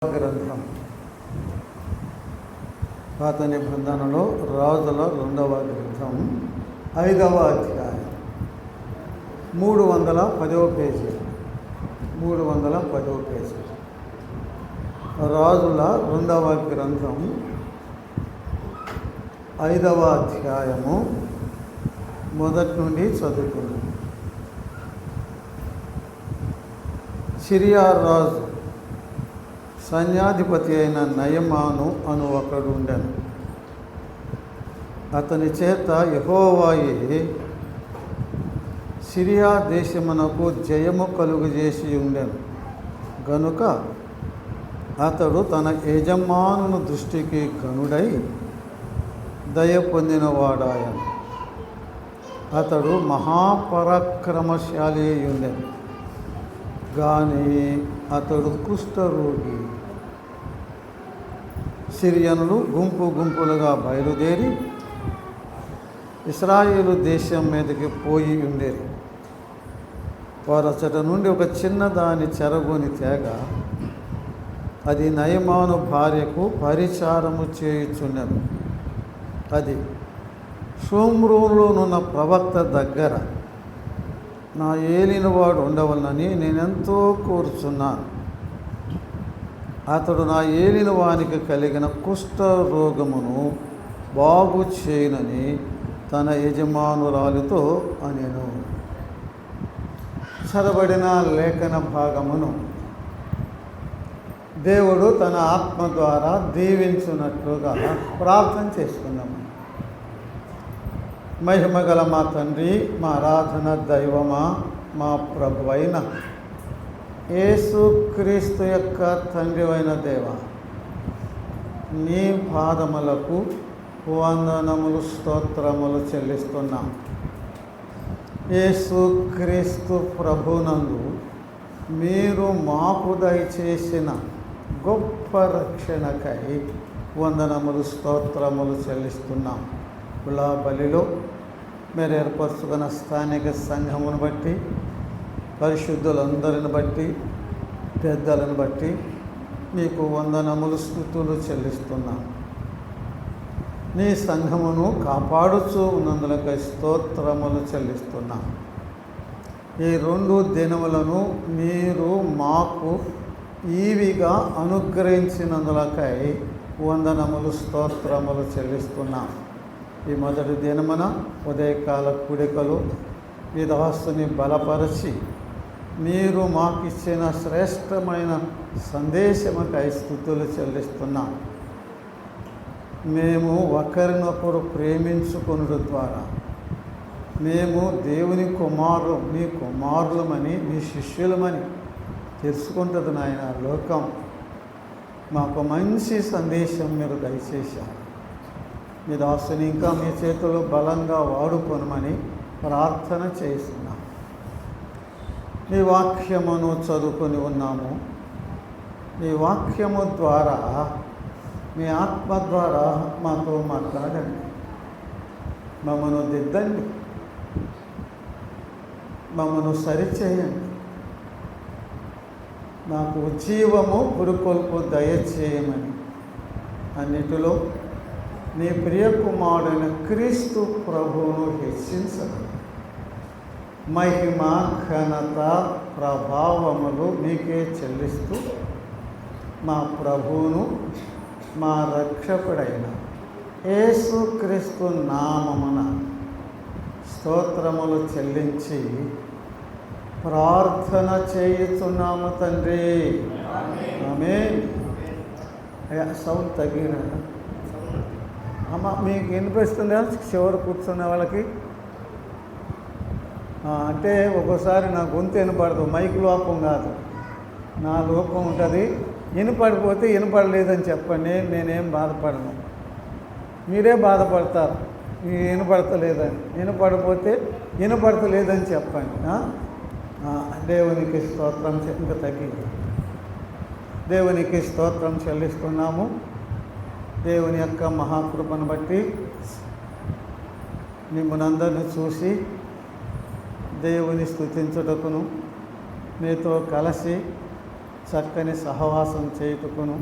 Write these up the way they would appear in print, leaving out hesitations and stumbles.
గ్రంథం పాత నిబంధనలో రాజుల 2వ గ్రంథం 5వ అధ్యాయం 310వ పేజీ. 310వ పేజీ. రాజుల 2వ గ్రంథం 5వ అధ్యాయము మొదటి నుండి చదువుకున్నాం. సిరియా రాజు సైన్యాధిపతి అయిన నయమాను అను ఒకడు ఉండెను. అతని చేత యెహోవాయే సిరియా దేశమునకు జయము కలుగజేసి ఉండెను గనుక అతడు తన యజమానుని దృష్టికి గనుడై దయ పొందినవాడాయను. అతడు మహాపరాక్రమశాలి అయి ఉండెను, కానీ అతడు కుష్ఠరోగి. సిరియనులు గుంపు గుంపులుగా బయలుదేరి ఇశ్రాయేలు దేశం మీదకి పోయి ఉండేది. వారు అచ్చట నుండి ఒక చిన్నదాని చెరగొని తేగ అది నయమాను భార్యకు పరిచారము చేయుచున్నది. అది షోమ్రోనులోనున్న ప్రవక్త దగ్గర నా ఏలినవాడు ఉండవలనని నేనెంతో కోరుచున్నాను. అతడు నా ఏలిన వానికి కలిగిన కుష్ఠ రోగమును బాగు చేయనని తన యజమానురాలితో అనెను. చదవబడిన లేఖన భాగమును దేవుడు తన ఆత్మ ద్వారా దీవించున్నట్లుగా ప్రార్థన చేసుకున్నాము. మహిమగల మా తండ్రి, మా ఆరాధన దైవమా, మా ప్రభు అయిన యేసుక్రీస్తు యొక్క తండ్రి అయిన దేవ, నీ పాదములకు వందనములు స్తోత్రములు చెల్లిస్తున్నాం. యేసుక్రీస్తు ప్రభునందు మీరు మాకు దయచేసిన గొప్ప రక్షణకై వందనములు స్తోత్రములు చెల్లిస్తున్నాం. కులా బలిలో మీరు ఏర్పరచుకున్న స్థానిక సంఘమును బట్టి, పరిశుద్ధులందరిని బట్టి, పెద్దలను బట్టి మీకు వందనములు స్తుతులు చెల్లిస్తున్నాం. నీ సంఘమును కాపాడుచూ ఉన్నందులకై స్తోత్రములు చెల్లిస్తున్నాం. ఈ 2 దినములను మీరు మాకు ఈవిగా అనుగ్రహించినందులకై వందనములు స్తోత్రములు చెల్లిస్తున్నాం. ఈ మొదటి దినమున ఉదయకాల కూడికలు ఈ దాసుని బలపరచి మీరు మాకిచ్చిన శ్రేష్టమైన సందేశముకై స్తుతులు చెల్లిస్తున్నాం. మేము ఒకరినొకరు ప్రేమించుకొనుట ద్వారా మేము దేవుని మీ కుమారులమని, మీ శిష్యులమని తెలుసుకుంటుంది నాయన లోకం. మాకు మంచి సందేశం మీరు దయచేశారు. మీ దాసుని ఇంకా మీ చేతుల్లో బలంగా వాడుకొనమని ప్రార్థన చేస్తున్నాం. మీ వాక్యమును చదువుకొని ఉన్నాము. మీ వాక్యము ద్వారా, మీ ఆత్మ ద్వారా మాతో మాట్లాడండి. మమ్మను దిద్దండి, మమ్మను సరిచేయండి. మాకు ఉజ్జీవము పురుకొల్పు దయచేయమని అన్నిటిలో నీ ప్రియ కుమారుడైన క్రీస్తు ప్రభువును హెచ్చించండి. మహిమ, ఘనత, ప్రభావములు నీకే చెల్లిస్తూ మా ప్రభువును, మా రక్షకుడైన యేసుక్రీస్తు నామమున స్తోత్రములు చెల్లించి ప్రార్థన చేయుచున్నాము తండ్రి. ఆమేన్. సౌండ్ తగ్గిన అమ్మ మీకు వినిపిస్తుందా? చివరి కూర్చున్న వాళ్ళకి అంటే ఒక్కోసారి నా గొంతు వినపడదు. మైక్ లోపం కాదు, నా లోపం ఉంటుంది. వినపడిపోతే వినపడలేదని చెప్పండి, నేనేం బాధపడను. మీరే బాధపడతారు వినపడతలేదని. వినపడిపోతే వినపడతలేదని చెప్పండి. దేవునికి స్తోత్రం. ఇంకా తగ్గింది. దేవునికి స్తోత్రం చెల్లిస్తున్నాము. దేవుని యొక్క మహాకృపను బట్టి మిమ్మల్ని చూసి దేవుని స్తుతించుటకును మీతో కలిసి చక్కని సహవాసం చేయుటకును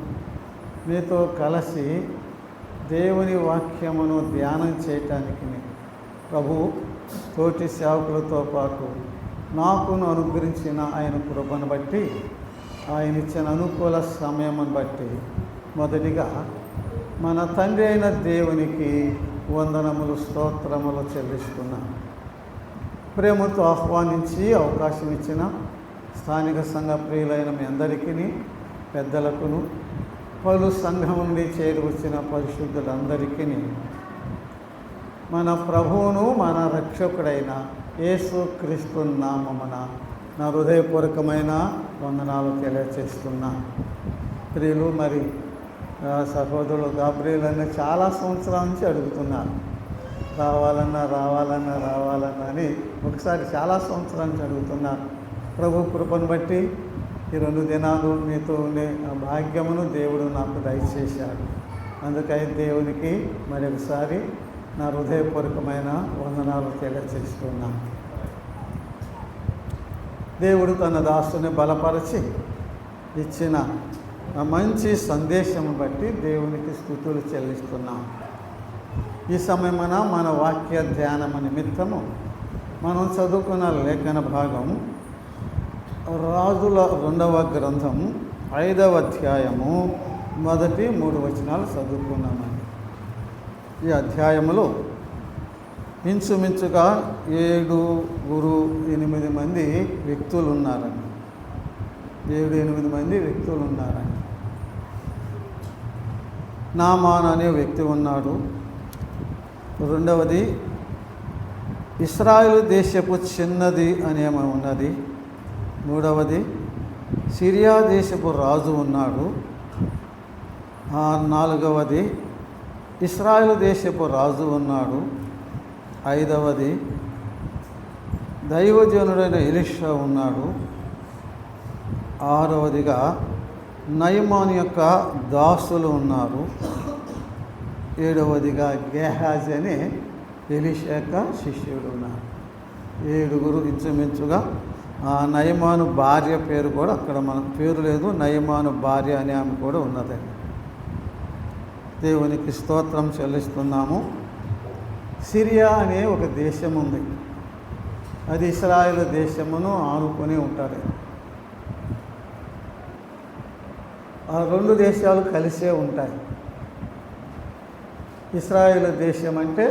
మీతో కలిసి దేవుని వాక్యమును ధ్యానం చేయటానికి ప్రభు తోటి సేవకులతో పాటు నాకును అనుగ్రహించిన ఆయన కృపను బట్టి ఆయన ఇచ్చిన అనుకూల సమయమును బట్టి మొదటిగా మన తండ్రి అయిన దేవునికి వందనములు స్తోత్రములు చెల్లిస్తున్నాను. ప్రేమతో ఆహ్వానించి అవకాశం ఇచ్చిన స్థానిక సంఘ ప్రియులైన మీ అందరికీ, పెద్దలకును, పలు సంఘం నుండి చేరి వచ్చిన పరిశుద్ధులందరికీ మన ప్రభువును మన రక్షకుడైన యేసు క్రీస్తు నామమున నా హృదయపూర్వకమైన వందనాలు తెలియచేస్తున్నా. ప్రియులు, మరి సహోదరులు గాబ్రియల్ అనే చాలా సంవత్సరాల నుంచి అడుగుతున్నారు, రావాలన్నా అని ఒకసారి చాలా సంవత్సరాల నుంచి అడుగుతున్నారు. ప్రభు కృపను బట్టి ఈ 2 దినాలు మీతో ఉండే ఆ భాగ్యమును దేవుడు నాకు దయచేశాడు. అందుకై దేవునికి మరొకసారి నా హృదయపూర్వకమైన వందనాలు తెలియచేస్తున్నాను. దేవుడు తన దాసుని బలపరిచి ఇచ్చిన మంచి సందేశం బట్టి దేవునికి స్తుతులు చెల్లిస్తున్నాం. ఈ సమయమున మన వాక్య ధ్యానము నిమిత్తము మనం చదువుకున్న లేఖన భాగం రాజుల 2వ గ్రంథం 5వ అధ్యాయము మొదటి 3 వచనాలు చదువుకున్నామండి. ఈ అధ్యాయములో ఇంచుమించుగా 7-8 మంది వ్యక్తులు ఉన్నారండి. 7-8 మంది వ్యక్తులు ఉన్నారండి. నామాన్ అనే వ్యక్తి ఉన్నాడు. రెండవది ఇశ్రాయేలు దేశపు చిన్నది అనే ఉన్నది. మూడవది సిరియా దేశపు రాజు ఉన్నాడు. నాలుగవది ఇశ్రాయేలు దేశపు రాజు ఉన్నాడు. ఐదవది దైవజనుడైన ఎలీషా ఉన్నాడు. ఆరవదిగా నయమాను యొక్క దాసులు ఉన్నారు. ఏడవదిగా గేహాజీ అనే ఎలీషా యొక్క శిష్యుడు ఉన్నారు. 7 ఇంచుమించుగా నయమాను భార్య పేరు కూడా అక్కడ మనకు పేరు లేదు, నయమాను భార్య అనే ఆమె కూడా ఉన్నదండి. దేవునికి స్తోత్రం చెల్లిస్తున్నాము. సిరియా అనే ఒక దేశం ఉంది. అది ఇశ్రాయేలు దేశమును ఆనుకొని ఉంటారు. ఆ 2 దేశాలు కలిసే ఉంటాయి. ఇశ్రాయేలు దేశం అంటే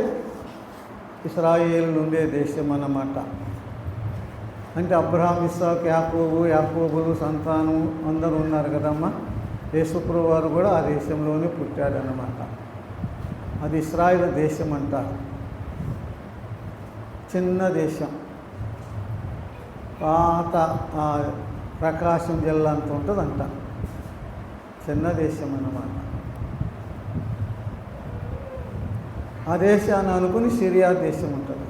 ఇశ్రాయేలు ఉండే దేశం అన్నమాట. అంటే అబ్రహాం, ఇస్సాకు, యాకోబులు సంతానం అందరూ ఉన్నారు కదమ్మా. యేసుప్రభు వారు కూడా ఆ దేశంలోనే పుట్టాడనమాట. అది ఇశ్రాయేలు దేశం అంటారు. చిన్న దేశం, పాత ప్రకాశం జిల్లా అంత ఉంటుందంట. చిన్న దేశం అన్నమాట. ఆ దేశాన్ని అనుకుని సిరియా దేశం ఉంటుంది.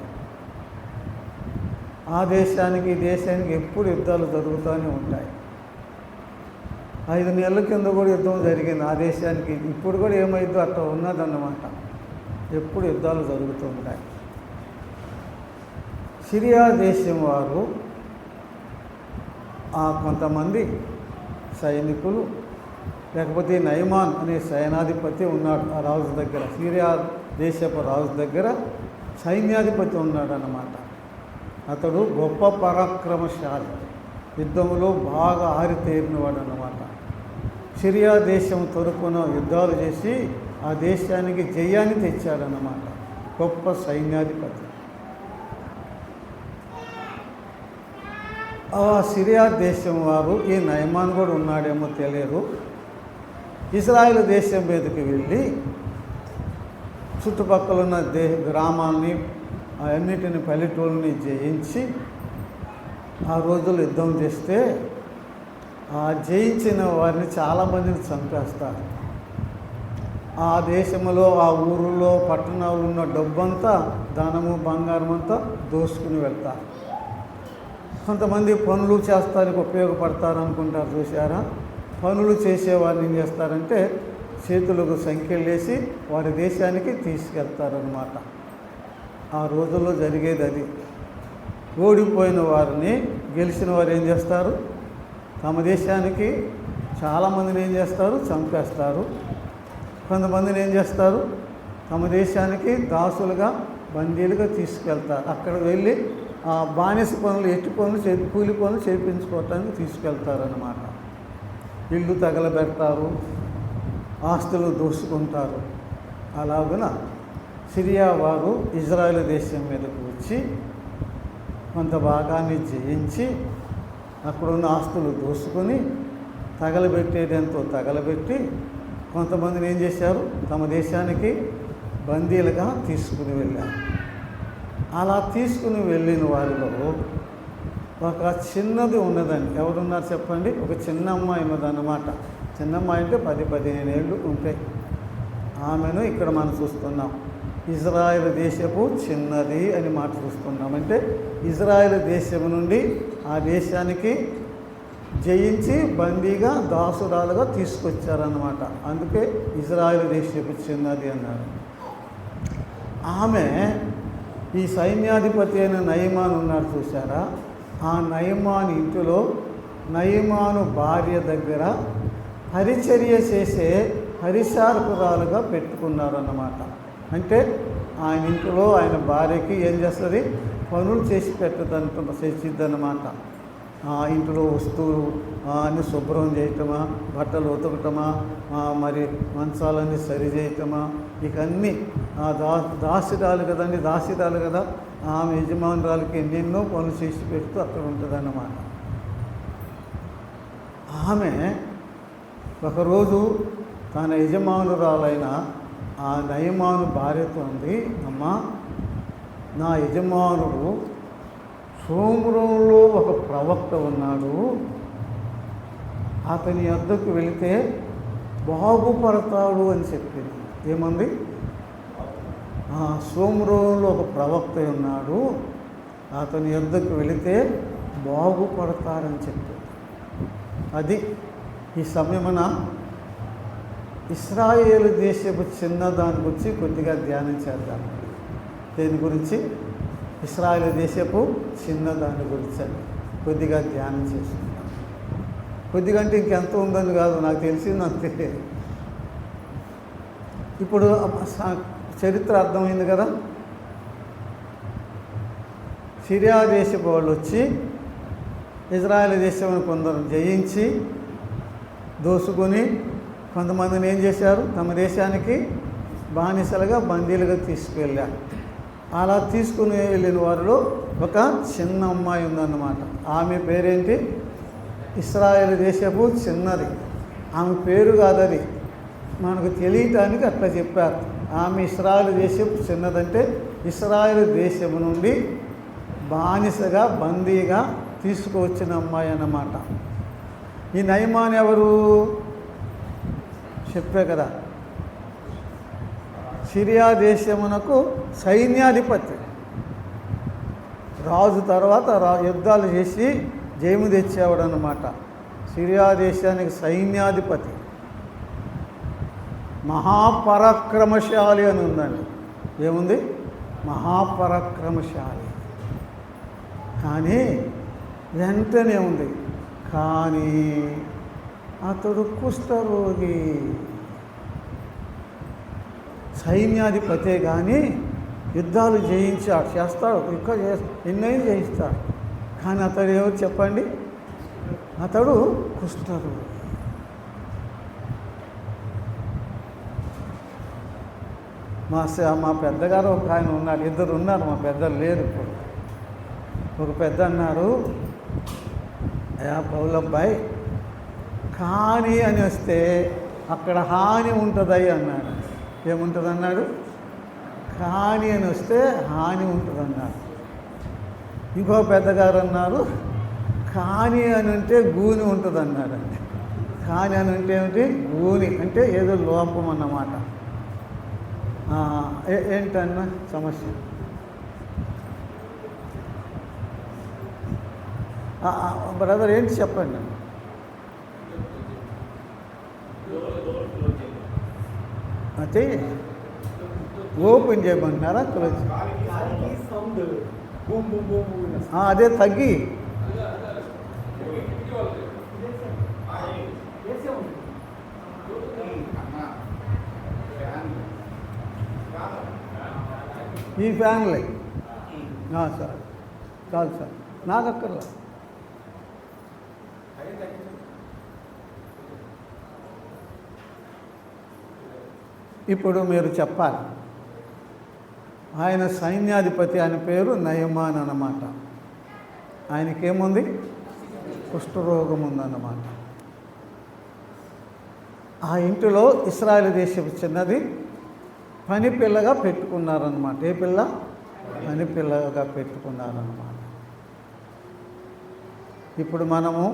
ఆ దేశానికి ఈ దేశానికి ఎప్పుడు యుద్ధాలు జరుగుతూనే ఉంటాయి. 5 నెలల కింద కూడా యుద్ధం జరిగింది ఆ దేశానికి. ఇప్పుడు కూడా ఏమైందో అట్లా ఉన్నదన్నమాట. ఎప్పుడు యుద్ధాలు జరుగుతూ ఉంటాయి. సిరియా దేశం వారు కొంతమంది సైనికులు, లేకపోతే నయమాన్ అనే సైనాధిపతి ఉన్నాడు ఆ రాజు దగ్గర. సిరియా దేశపు రాజు దగ్గర సైన్యాధిపతి ఉన్నాడు అన్నమాట. అతడు గొప్ప పరాక్రమశాలి, యుద్ధంలో బాగా ఆరితేరినవాడు అన్నమాట. సిరియా దేశం తరపున యుద్ధాలు చేసి ఆ దేశానికి జయాన్ని తెచ్చాడన్నమాట. గొప్ప సైన్యాధిపతి. ఆ సిరియా దేశం వారు, ఈ నయమాన్ కూడా ఉన్నాడేమో తెలియదు, ఇశ్రాయేలు దేశం మీదకి వెళ్ళి చుట్టుపక్కల ఉన్న గ్రామాలని అన్నిటిని పల్లెటూళ్ళని జయించి ఆ రోజులు యుద్ధం చేస్తే ఆ జయించిన వారిని చాలామందిని చంపేస్తారు. ఆ దేశంలో, ఆ ఊరిలో, పట్టణాలు ఉన్న డబ్బంతా, ధనము, బంగారం అంతా దోసుకుని వెళ్తారు. కొంతమంది పనులు చేస్తానికి ఉపయోగపడతారు అనుకుంటారు. చూసారా? పనులు చేసేవారిని ఏం చేస్తారంటే చేతులకు సంఖ్యలు వేసి వారి దేశానికి తీసుకెళ్తారనమాట. ఆ రోజుల్లో జరిగేది అది. ఓడిపోయిన వారిని గెలిచిన వారు ఏం చేస్తారు? తమ దేశానికి చాలామందిని ఏం చేస్తారు? చంపేస్తారు. కొంతమందిని ఏం చేస్తారు? తమ దేశానికి దాసులుగా బందీలుగా తీసుకెళ్తారు. అక్కడ వెళ్ళి బానిస పనులు, ఎట్టి పనులు, కూలి పనులు చేయించుకోవటానికి తీసుకెళ్తారన్నమాట. ఇల్లు తగలబెడతారు, ఆస్తులు దోసుకుంటారు. అలాగున సిరియా వారు ఇజ్రాయెల్ దేశం మీదకు వచ్చి కొంత భాగాన్ని జయించి అక్కడున్న ఆస్తులు దోసుకొని తగలబెట్టేదంతో తగలబెట్టి కొంతమందిని ఏం చేశారు? తమ దేశానికి బందీలుగా తీసుకుని వెళ్ళారు. అలా తీసుకుని వెళ్ళిన వారిలో ఒక చిన్నది ఉన్నదండి. ఎవరున్నారు చెప్పండి? ఒక చిన్న అమ్మాయి ఉన్నదన్నమాట. చిన్న అమ్మాయి అంటే 10-15 ఏళ్ళు ఉంటాయి. ఆమెను ఇక్కడ మనం చూస్తున్నాం. ఇజ్రాయెల్ దేశపు చిన్నది అని మాట చూస్తున్నాం. అంటే ఇజ్రాయెల్ దేశం నుండి ఆ దేశానికి జయించి బందీగా దాసురాలుగా తీసుకొచ్చారన్నమాట. అందుకే ఇజ్రాయెల్ దేశపు చిన్నది అన్నారు. ఆమె ఈ సైన్యాధిపతి అయిన నయమాను ఉన్నాడు చూసారా? ఆ నయమాను ఇంటిలో నయమాను భార్య దగ్గర పరిచర్య చేసే పరిచారకురాలుగా పెట్టుకున్నారన్నమాట. అంటే ఆయన ఇంట్లో ఆయన భార్యకి ఏం చేస్తుంది? పనులు చేసి చేసిద్దన్నమాట. ఇంట్లో వస్తువులు అన్నీ శుభ్రం చేయటమా, బట్టలు ఉతకటమా, మరి మంచాలన్నీ సరి చేయటమా, ఇక అన్నీ దాసిరాలు కదండి, దాసిరాలు కదా, ఆమె యజమానురాలకి ఎన్నెన్నో పనులు చేసి పెడుతూ అక్కడ ఉంటుందన్నమాట. ఆమె ఒకరోజు తన యజమానురాలైన ఆ నయమాను భార్యతో ఉంది, అమ్మా, నా యజమానుడు సోమరంలో ఒక ప్రవక్త ఉన్నాడు, అతని వద్దకు వెళితే బాగుపడతాడు అని చెప్పింది. ఏమంది? సోమరంలో ఒక ప్రవక్త ఉన్నాడు, అతని వద్దకు వెళితే బాగుపడతారని చెప్పింది. అది ఈ సమయమున ఇశ్రాయేలు దేశపు చిన్నదాని గురించి కొద్దిగా ధ్యానం చేద్దాం. దేని గురించి? ఇశ్రాయేలు దేశపు చిన్నదాని గురించి కొద్దిగా ధ్యానం చేసుకుంటాం. కొద్దిగా అంటే ఇంకెంత ఉందని కాదు, నాకు తెలిసింది అంతే. ఇప్పుడు చరిత్ర అర్థమైంది కదా. సిరియా దేశపు వాళ్ళు వచ్చి ఇజ్రాయేల్ దేశం కొందరు జయించి దోసుకొని కొంతమందిని ఏం చేశారు? తమ దేశానికి బానిసలుగా బందీలుగా తీసుకువెళ్ళారు. అలా తీసుకుని వెళ్ళిన వారిలో ఒక చిన్న అమ్మాయి ఉందన్నమాట. ఆమె పేరేంటి? ఇశ్రాయేలు దేశపు చిన్నది. ఆమె పేరు కాదది, మనకు తెలియటానికి అట్లా చెప్పారు. ఆమె ఇశ్రాయేలు దేశపు చిన్నదంటే ఇశ్రాయేలు దేశం నుండి బానిసగా బందీగా తీసుకువచ్చిన అమ్మాయి అన్నమాట. ఈ నయమాన్ ఎవరు? చెప్పే కదా, సిరియా దేశమునకు సైన్యాధిపతి, రాజు తర్వాత యుద్ధాలు చేసి జయము తెచ్చేవాడు అన్నమాట. సిరియా దేశానికి సైన్యాధిపతి, మహాపరాక్రమశాలి అని ఉందండి. ఏముంది? మహాపరాక్రమశాలి. కానీ వెంటనే ఉంది, కానీ అతడు కుష్ఠరోగి. సైన్యాధిపతే కానీ యుద్ధాలు జయించాడు, చేస్తాడు, ఇంకా ఎన్నైనా జయిస్తాడు. కానీ అతడు ఎవరు చెప్పండి? అతడు కుష్ఠరోగి. మా పెద్దగారు ఒక ఆయన ఉన్నాడు, ఇద్దరు ఉన్నారు, మా పెద్దలు లేరు ఇప్పుడు. ఒక పెద్ద అన్నారు, అయ్యా పౌలబ్బాయి, కానీ అని వస్తే అక్కడ హాని ఉంటుంది అన్నాడు. ఏముంటుంది అన్నాడు? కానీ అని వస్తే హాని ఉంటుంది అన్నాడు. ఇంకో పెద్దగారు అన్నారు, కానీ అని అంటే గూని ఉంటుంది అన్నాడు. కానీ అని అంటే ఏమిటి? గూని అంటే ఏదో లోపం అన్నమాట. ఏంటన్నా సమస్య? బ్రదర్ ఏంటి చెప్పండి. అయితే ఓపెన్ చేయమంటున్నారా? క్లోజ్. అదే తగ్గి ఈ ఫ్యాన్లే సార్ చాలు సార్, నాకు అక్కర్లా. ఇప్పుడు మీరు చెప్పాలి, ఆయన సైన్యాధిపతి, ఆయన పేరు నయమాన్ అన్నమాట. ఆయనకేముంది? కుష్ఠరోగం ఉందన్నమాట. ఆ ఇంటిలో ఇశ్రాయేలు దేశపు చిన్నది పని పిల్లగా పెట్టుకున్నారన్నమాట. ఏ పిల్ల? పని పిల్లగా పెట్టుకున్నారన్నమాట. ఇప్పుడు మనము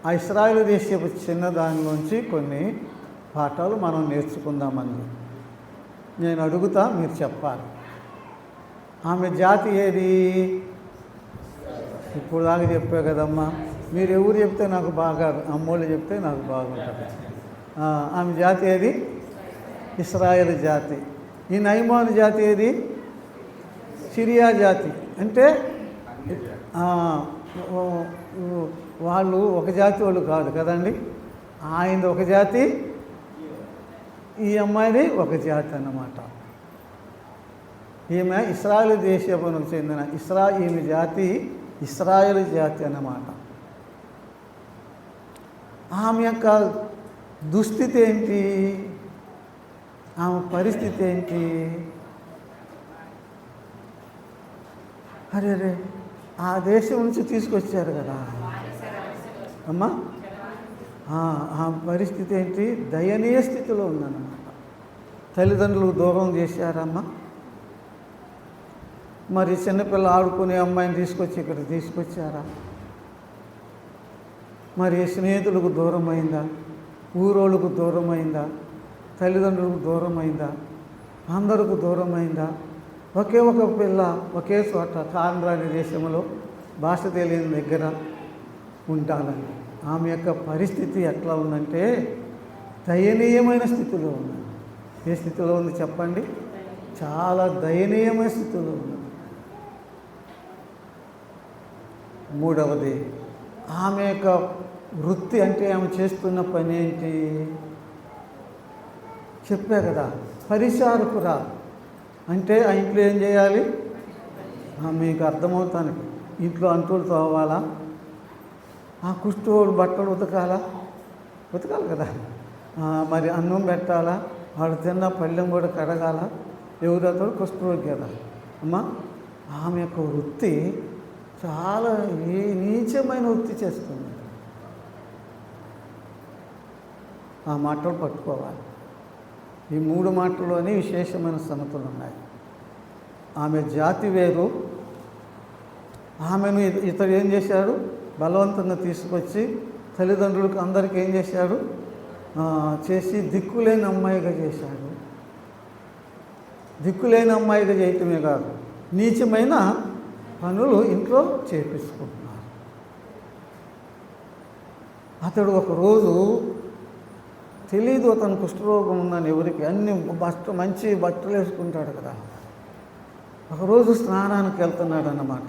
ఆ ఇశ్రాయేలు దేశపు చిన్న దానిలోంచి కొన్ని పాఠాలు మనం నేర్చుకుందామండి. నేను అడుగుతా, మీరు చెప్పాలి. ఆమె జాతి ఏది? ఇప్పుడు దాకా చెప్పే కదమ్మా. మీరు ఎవరు చెప్తే నాకు బాగా, అమ్మోళ్ళు చెప్తే నాకు బాగుంటుంది. ఆమె జాతి ఏది? ఇశ్రాయేలు జాతి. ఈ నయమాను జాతి ఏది? సిరియా జాతి. అంటే వాళ్ళు ఒక జాతి వాళ్ళు కాదు కదండి. ఆయనది ఒక జాతి, ఈ అమ్మాయిది ఒక జాతి అన్నమాట. ఈమె ఇశ్రాయేలు దేశమునకు చెందిన ఈమె జాతి ఇశ్రాయేలు జాతి అన్నమాట. ఆమె యొక్క దుస్థితి ఏంటి? ఆమె పరిస్థితి ఏంటి? అరే ఆ దేశం నుంచి తీసుకొచ్చారు కదా అమ్మా. ఆ పరిస్థితి ఏంటి? దయనీయ స్థితిలో ఉందన్నమాట. తల్లిదండ్రులు దూరం చేశారమ్మా. మరి చిన్నపిల్ల ఆడుకునే అమ్మాయిని తీసుకొచ్చి ఇక్కడ తీసుకొచ్చారా? మరి స్నేహితులకు దూరమైందా? ఊరోళ్ళకు దూరమైందా? తల్లిదండ్రులకు దూరమైందా? అందరికి దూరమైందా? ఒకే ఒక పిల్ల ఒకే చోట కానరాని దేశంలో భాష తెలియని దగ్గర ఉంటానండి. ఆమె యొక్క పరిస్థితి ఎట్లా ఉందంటే దయనీయమైన స్థితిలో ఉంది. ఏ స్థితిలో ఉంది చెప్పండి? చాలా దయనీయమైన స్థితిలో ఉంది. మూడవది, ఆమె యొక్క వృత్తి అంటే ఆమె చేస్తున్న పని ఏంటి? చెప్పా కదా, పరిచారకురా. అంటే ఆ ఇంట్లో ఏం చేయాలి? మీకు అర్థమవుతాను. ఇంట్లో అంటులు తోవాలా? ఆ కుష్ఠరోగుడు బట్టలు ఉతకాలి కదా. మరి అన్నం పెట్టాలా? వాడు తిన్న పళ్ళెం కూడా కడగాల. ఎవరితో? కుష్ఠరోగి కదా అమ్మా. ఆమె యొక్క వృత్తి చాలా నీచమైన వృత్తి చేస్తుంది. ఆ మాటలు పట్టుకోవాలి. ఈ 3 మాటల్లోనే విశేషమైన సంగతులు ఉన్నాయి. ఆమె జాతి వేరు. ఆమెను ఇతడు ఏం చేశాడు? బలవంతంగా తీసుకొచ్చి తల్లిదండ్రులకు అందరికీ ఏం చేశాడు? చేసి దిక్కులేని అమ్మాయిగా చేశాడు. దిక్కులేని అమ్మాయిగా చేయటమే కాదు, నీచమైన పనులు ఇంట్లో చేపించుకుంటున్నారు. అతడు ఒకరోజు తెలీదు అతను కుష్ఠరోగం ఉందని ఎవరికి. అన్ని మంచి బట్టలు వేసుకుంటాడు కదా. ఒకరోజు స్నానానికి వెళ్తున్నాడు అన్నమాట.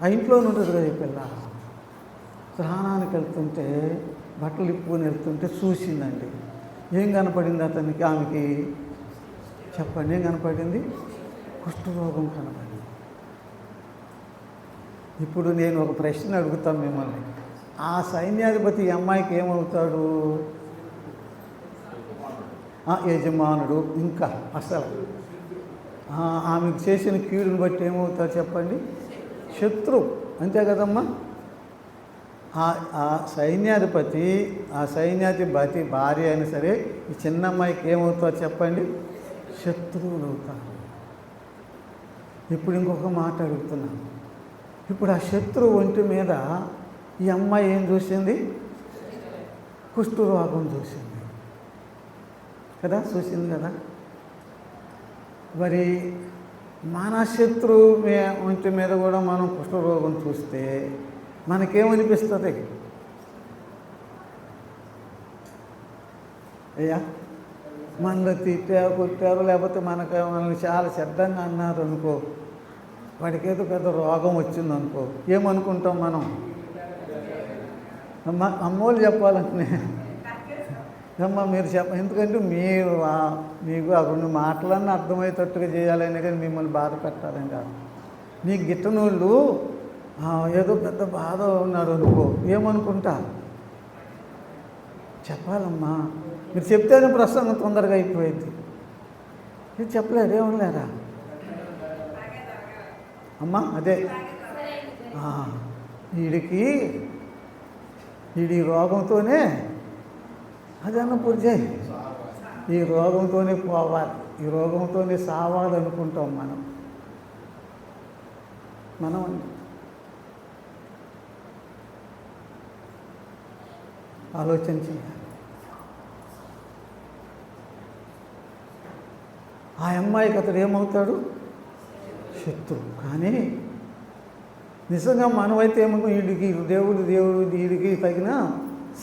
ఆ ఇంట్లో ఉంటుంది కదా ఈ పిల్ల. స్నానానికి వెళ్తుంటే బట్టలు ఇప్పుకొని వెళ్తుంటే చూసిందండి. ఏం కనపడింది అతనికి? ఆమెకి చెప్పండి, ఏం కనపడింది? కుష్ఠరోగం కనపడింది. ఇప్పుడు నేను ఒక ప్రశ్న అడుగుతాను మిమ్మల్ని. ఆ సైన్యాధిపతి ఈ అమ్మాయికి ఏమవుతాడు? యజమానుడు. ఇంకా అసలు ఆమెకు చేసిన కీడుని బట్టి ఏమవుతాడు చెప్పండి? శత్రువు. అంతే కదమ్మా. ఆ సైన్యాధిపతి భార్య అయినా సరే ఈ చిన్న అమ్మాయికి ఏమవుతారు చెప్పండి? శత్రువులు అవుతారు. ఇప్పుడు ఇంకొక మాట అడుగుతున్నాను. ఇప్పుడు ఆ శత్రువు ఒంటి మీద ఈ అమ్మాయి ఏం చూసింది? కుష్ఠరోగం చూసింది కదా, చూసింది కదా. మరి మన శత్రువు ఒంటి మీద కూడా మనం కుష్ఠరోగం చూస్తే మనకేమనిపిస్తుంది? అయ్యా మనలో తిట్టారు, కొట్టారు, లేకపోతే మనల్ని చాలా చెడ్డంగా అన్నారు అనుకో, వాడికేదో పెద్ద రోగం వచ్చిందనుకో, ఏమనుకుంటాం మనం? అమ్మోళ్ళు చెప్పాలంటే అమ్మా మీరు ఎందుకంటే మీరు మీకు ఆ 2 మాటలన్నీ అర్థమయ్యేటట్టుగా చేయాలనే కానీ మిమ్మల్ని బాధ పెట్టాలని కాదు. నీకు గిట్టనోళ్ళు ఏదో పెద్ద బాధ ఉన్నాడు అనుకో, ఏమనుకుంటా చెప్పాలమ్మా. మీరు చెప్తేనే ప్రసంగం తొందరగా అయిపోయింది. మీరు చెప్పలేరు, ఏమలేరా అమ్మా? అదే వీడి రోగంతోనే అదన్న పూజ చేయి. ఈ రోగంతోనే పోవాలి, ఈ రోగంతోనే సావాలనుకుంటాం మనం ఆలోచన చేయాలి. ఆ అమ్మాయికి అతడు ఏమవుతాడు? శత్రువు. కానీ నిజంగా మనమైతే ఏమనుకో, వీడికి దేవుడు వీడికి తగిన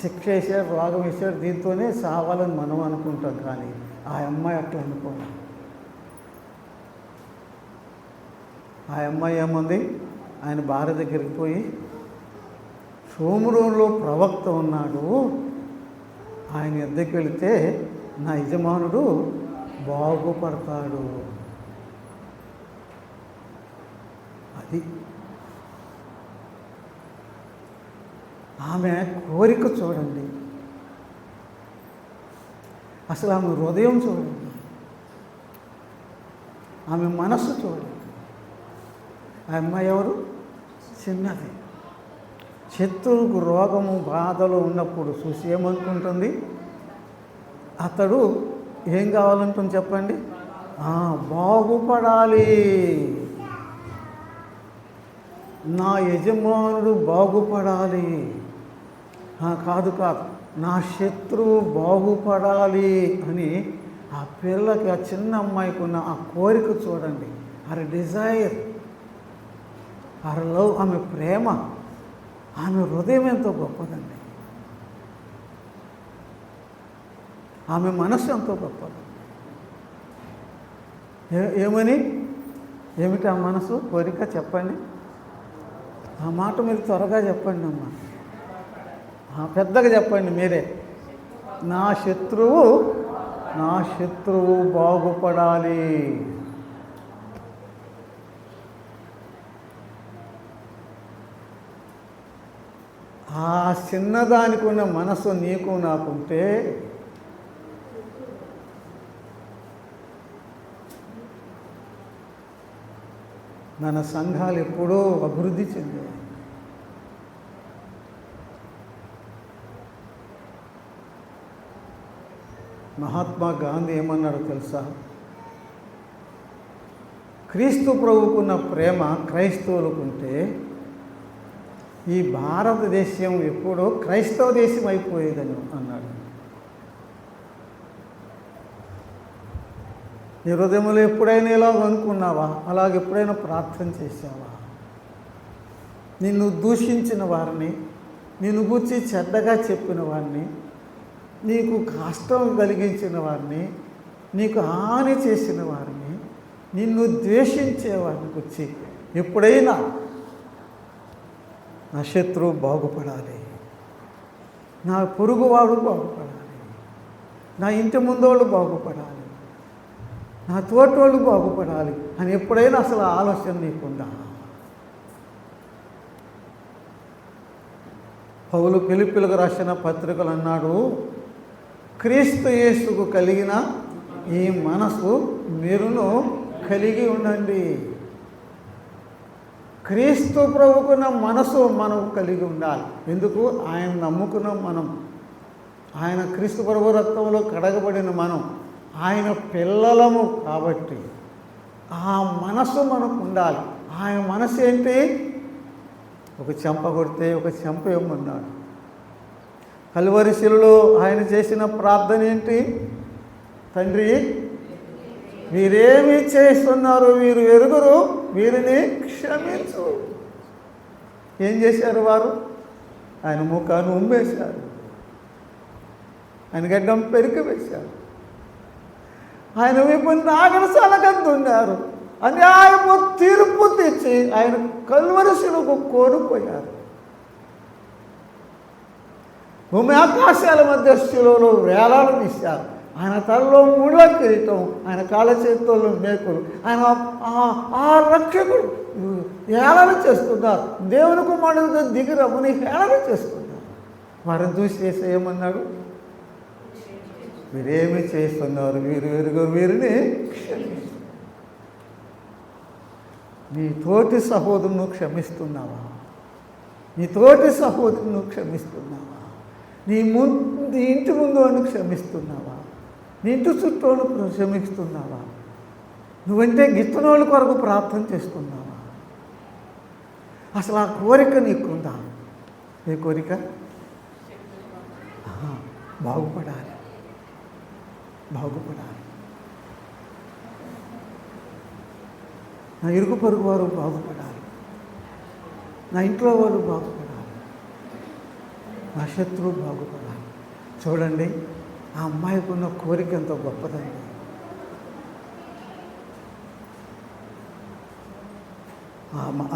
శిక్ష వేసాడు, రోగం వేసాడు, దీంతోనే సావాలని మనం అనుకుంటాం. కానీ ఆ అమ్మాయి అట్లా అనుకోండి. ఆ అమ్మాయి ఏముంది? ఆయన భార్య దగ్గరికి పోయి, సోమరంలో ప్రవక్త ఉన్నాడు, ఆయన ఎద్దకు వెళితే నా యజమానుడు బాగుపడతాడు. అది ఆమె కోరిక చూడండి, అసలు ఆమె హృదయం చూడండి, ఆమె మనస్సు చూడండి. ఆ అమ్మాయి ఎవరు? చిన్నది. శత్రువుకు రోగము బాధలు ఉన్నప్పుడు చూసి ఏమనుకుంటుంది? అతడు ఏం కావాలంటుంది చెప్పండి? బాగుపడాలి, నా యజమానుడు బాగుపడాలి. కాదు నా శత్రువు బాగుపడాలి అని ఆ పిల్లకి, ఆ చిన్న అమ్మాయికి ఉన్న ఆ కోరిక చూడండి. ఆర్ డిజైర్, ఆర్ లవ్, ఆమె ప్రేమ, ఆమె హృదయం ఎంతో గొప్పదండి. ఆమె మనస్సు ఎంతో గొప్పది. ఏమిటి ఆ మనసు కోరిక? చెప్పండి. ఆ మాట మీరు త్వరగా చెప్పండి అమ్మా, పెద్దగా చెప్పండి మీరే. నా శత్రువు బాగుపడాలి. ఆ చిన్నదానికి ఉన్న మనసు నీకు నాకుంటే మన సంఘాలు ఎప్పుడూ అభివృద్ధి చెందాయి. మహాత్మా గాంధీ ఏమన్నాడో తెలుసా? క్రీస్తు ప్రభువుకున్న ప్రేమ క్రైస్తవులకుంటే ఈ భారతదేశం ఎప్పుడో క్రైస్తవ దేశం అయిపోయేదని అన్నాడు. నీ హృదయంలో ఎప్పుడైనా ఇలాగ అనుకున్నావా? అలాగ ఎప్పుడైనా ప్రార్థన చేసావా? నిన్ను దూషించిన వారిని, నిన్ను గూర్చి చెడ్డగా చెప్పిన వారిని, నీకు కష్టం కలిగించిన వారిని, నీకు హాని చేసిన వారిని, నిన్ను ద్వేషించే వారిని గురించి ఎప్పుడైనా నా శత్రువు బాగుపడాలి, నా పొరుగువాడు బాగుపడాలి, నా ఇంటి ముందోళ్ళు బాగుపడాలి, నా తోటోళ్ళు బాగుపడాలి అని ఎప్పుడైనా అసలు ఆలోచన నీకుందా? పౌలు ఫిలిప్పీలకు రాసిన పత్రికలు అన్నాడు, క్రీస్తు యేసుకు కలిగిన ఈ మనసు మీరును కలిగి ఉండండి. క్రీస్తు ప్రభుకున్న మనసు మనం కలిగి ఉండాలి. ఎందుకు? ఆయన నమ్ముకున్నాం మనం, ఆయన క్రీస్తు ప్రభు రక్తంలో కడగబడిన మనం ఆయన పిల్లలము కాబట్టి ఆ మనసు మనకు ఉండాలి. ఆయన మనసు ఏంటి? ఒక చెంప కొడితే ఒక చెంప ఇవ్వమన్నాడు. కల్వరి శిలువలో ఆయన చేసిన ప్రార్థన ఏంటి? తండ్రి, వీరేమి చేస్తున్నారు, వీరు ఎరుగురు, వీరిని క్షమించు. ఏం చేశారు వారు? ఆయన ముఖాన్ని ఉమ్మేశారు, ఆయన గడ్డం పెరికి వేశారు, ఆయన వైపు నాగర సలగద్దున్నారు, అన్యాయము తీర్పు తెచ్చి ఆయన కల్వరి శిలువకు కోల్పోయారు. భూమి ఆకాశాల మధ్య శిలువలో వేలాడదీశారు. ఆయన తలలో ముళ్ళ కిరీటం, ఆయన కాళ్ళ చేతుల్లో మేకులు, ఆయన ఆ రక్షకుడు హేళన చేస్తున్నారు. దేవుని కుమారుడితో దిగి రమ్మని హేళన చేస్తున్నారు. వారిని చూసి ఏమన్నాడు? వీరేమి చేస్తున్నారు? వీరు ఎరుగరు వీరిని క్షమిస్తారు. నీ తోటి సహోదరును క్షమిస్తున్నావా? నీ తోటి సహోదరును క్షమిస్తున్నావా? నీ ఇంటి ముందు వాడిని క్షమిస్తున్నావా? నీ ఇంటి చుట్టూ క్షమిస్తున్నావా? నువ్వంటే గిత్తనోళ్ళ కొరకు ప్రార్థన చేస్తున్నావా? అసలు ఆ కోరిక నీకుందా? ఏ కోరిక? బాగుపడాలి, బాగుపడాలి. నా ఇరుగు పొరుగు వారు బాగుపడాలి, నా ఇంట్లో వారు బాగుపడాలి, నా శత్రువు బాగుపడాలి. చూడండి, ఆ అమ్మాయికి ఉన్న కోరిక ఎంతో గొప్పదండి.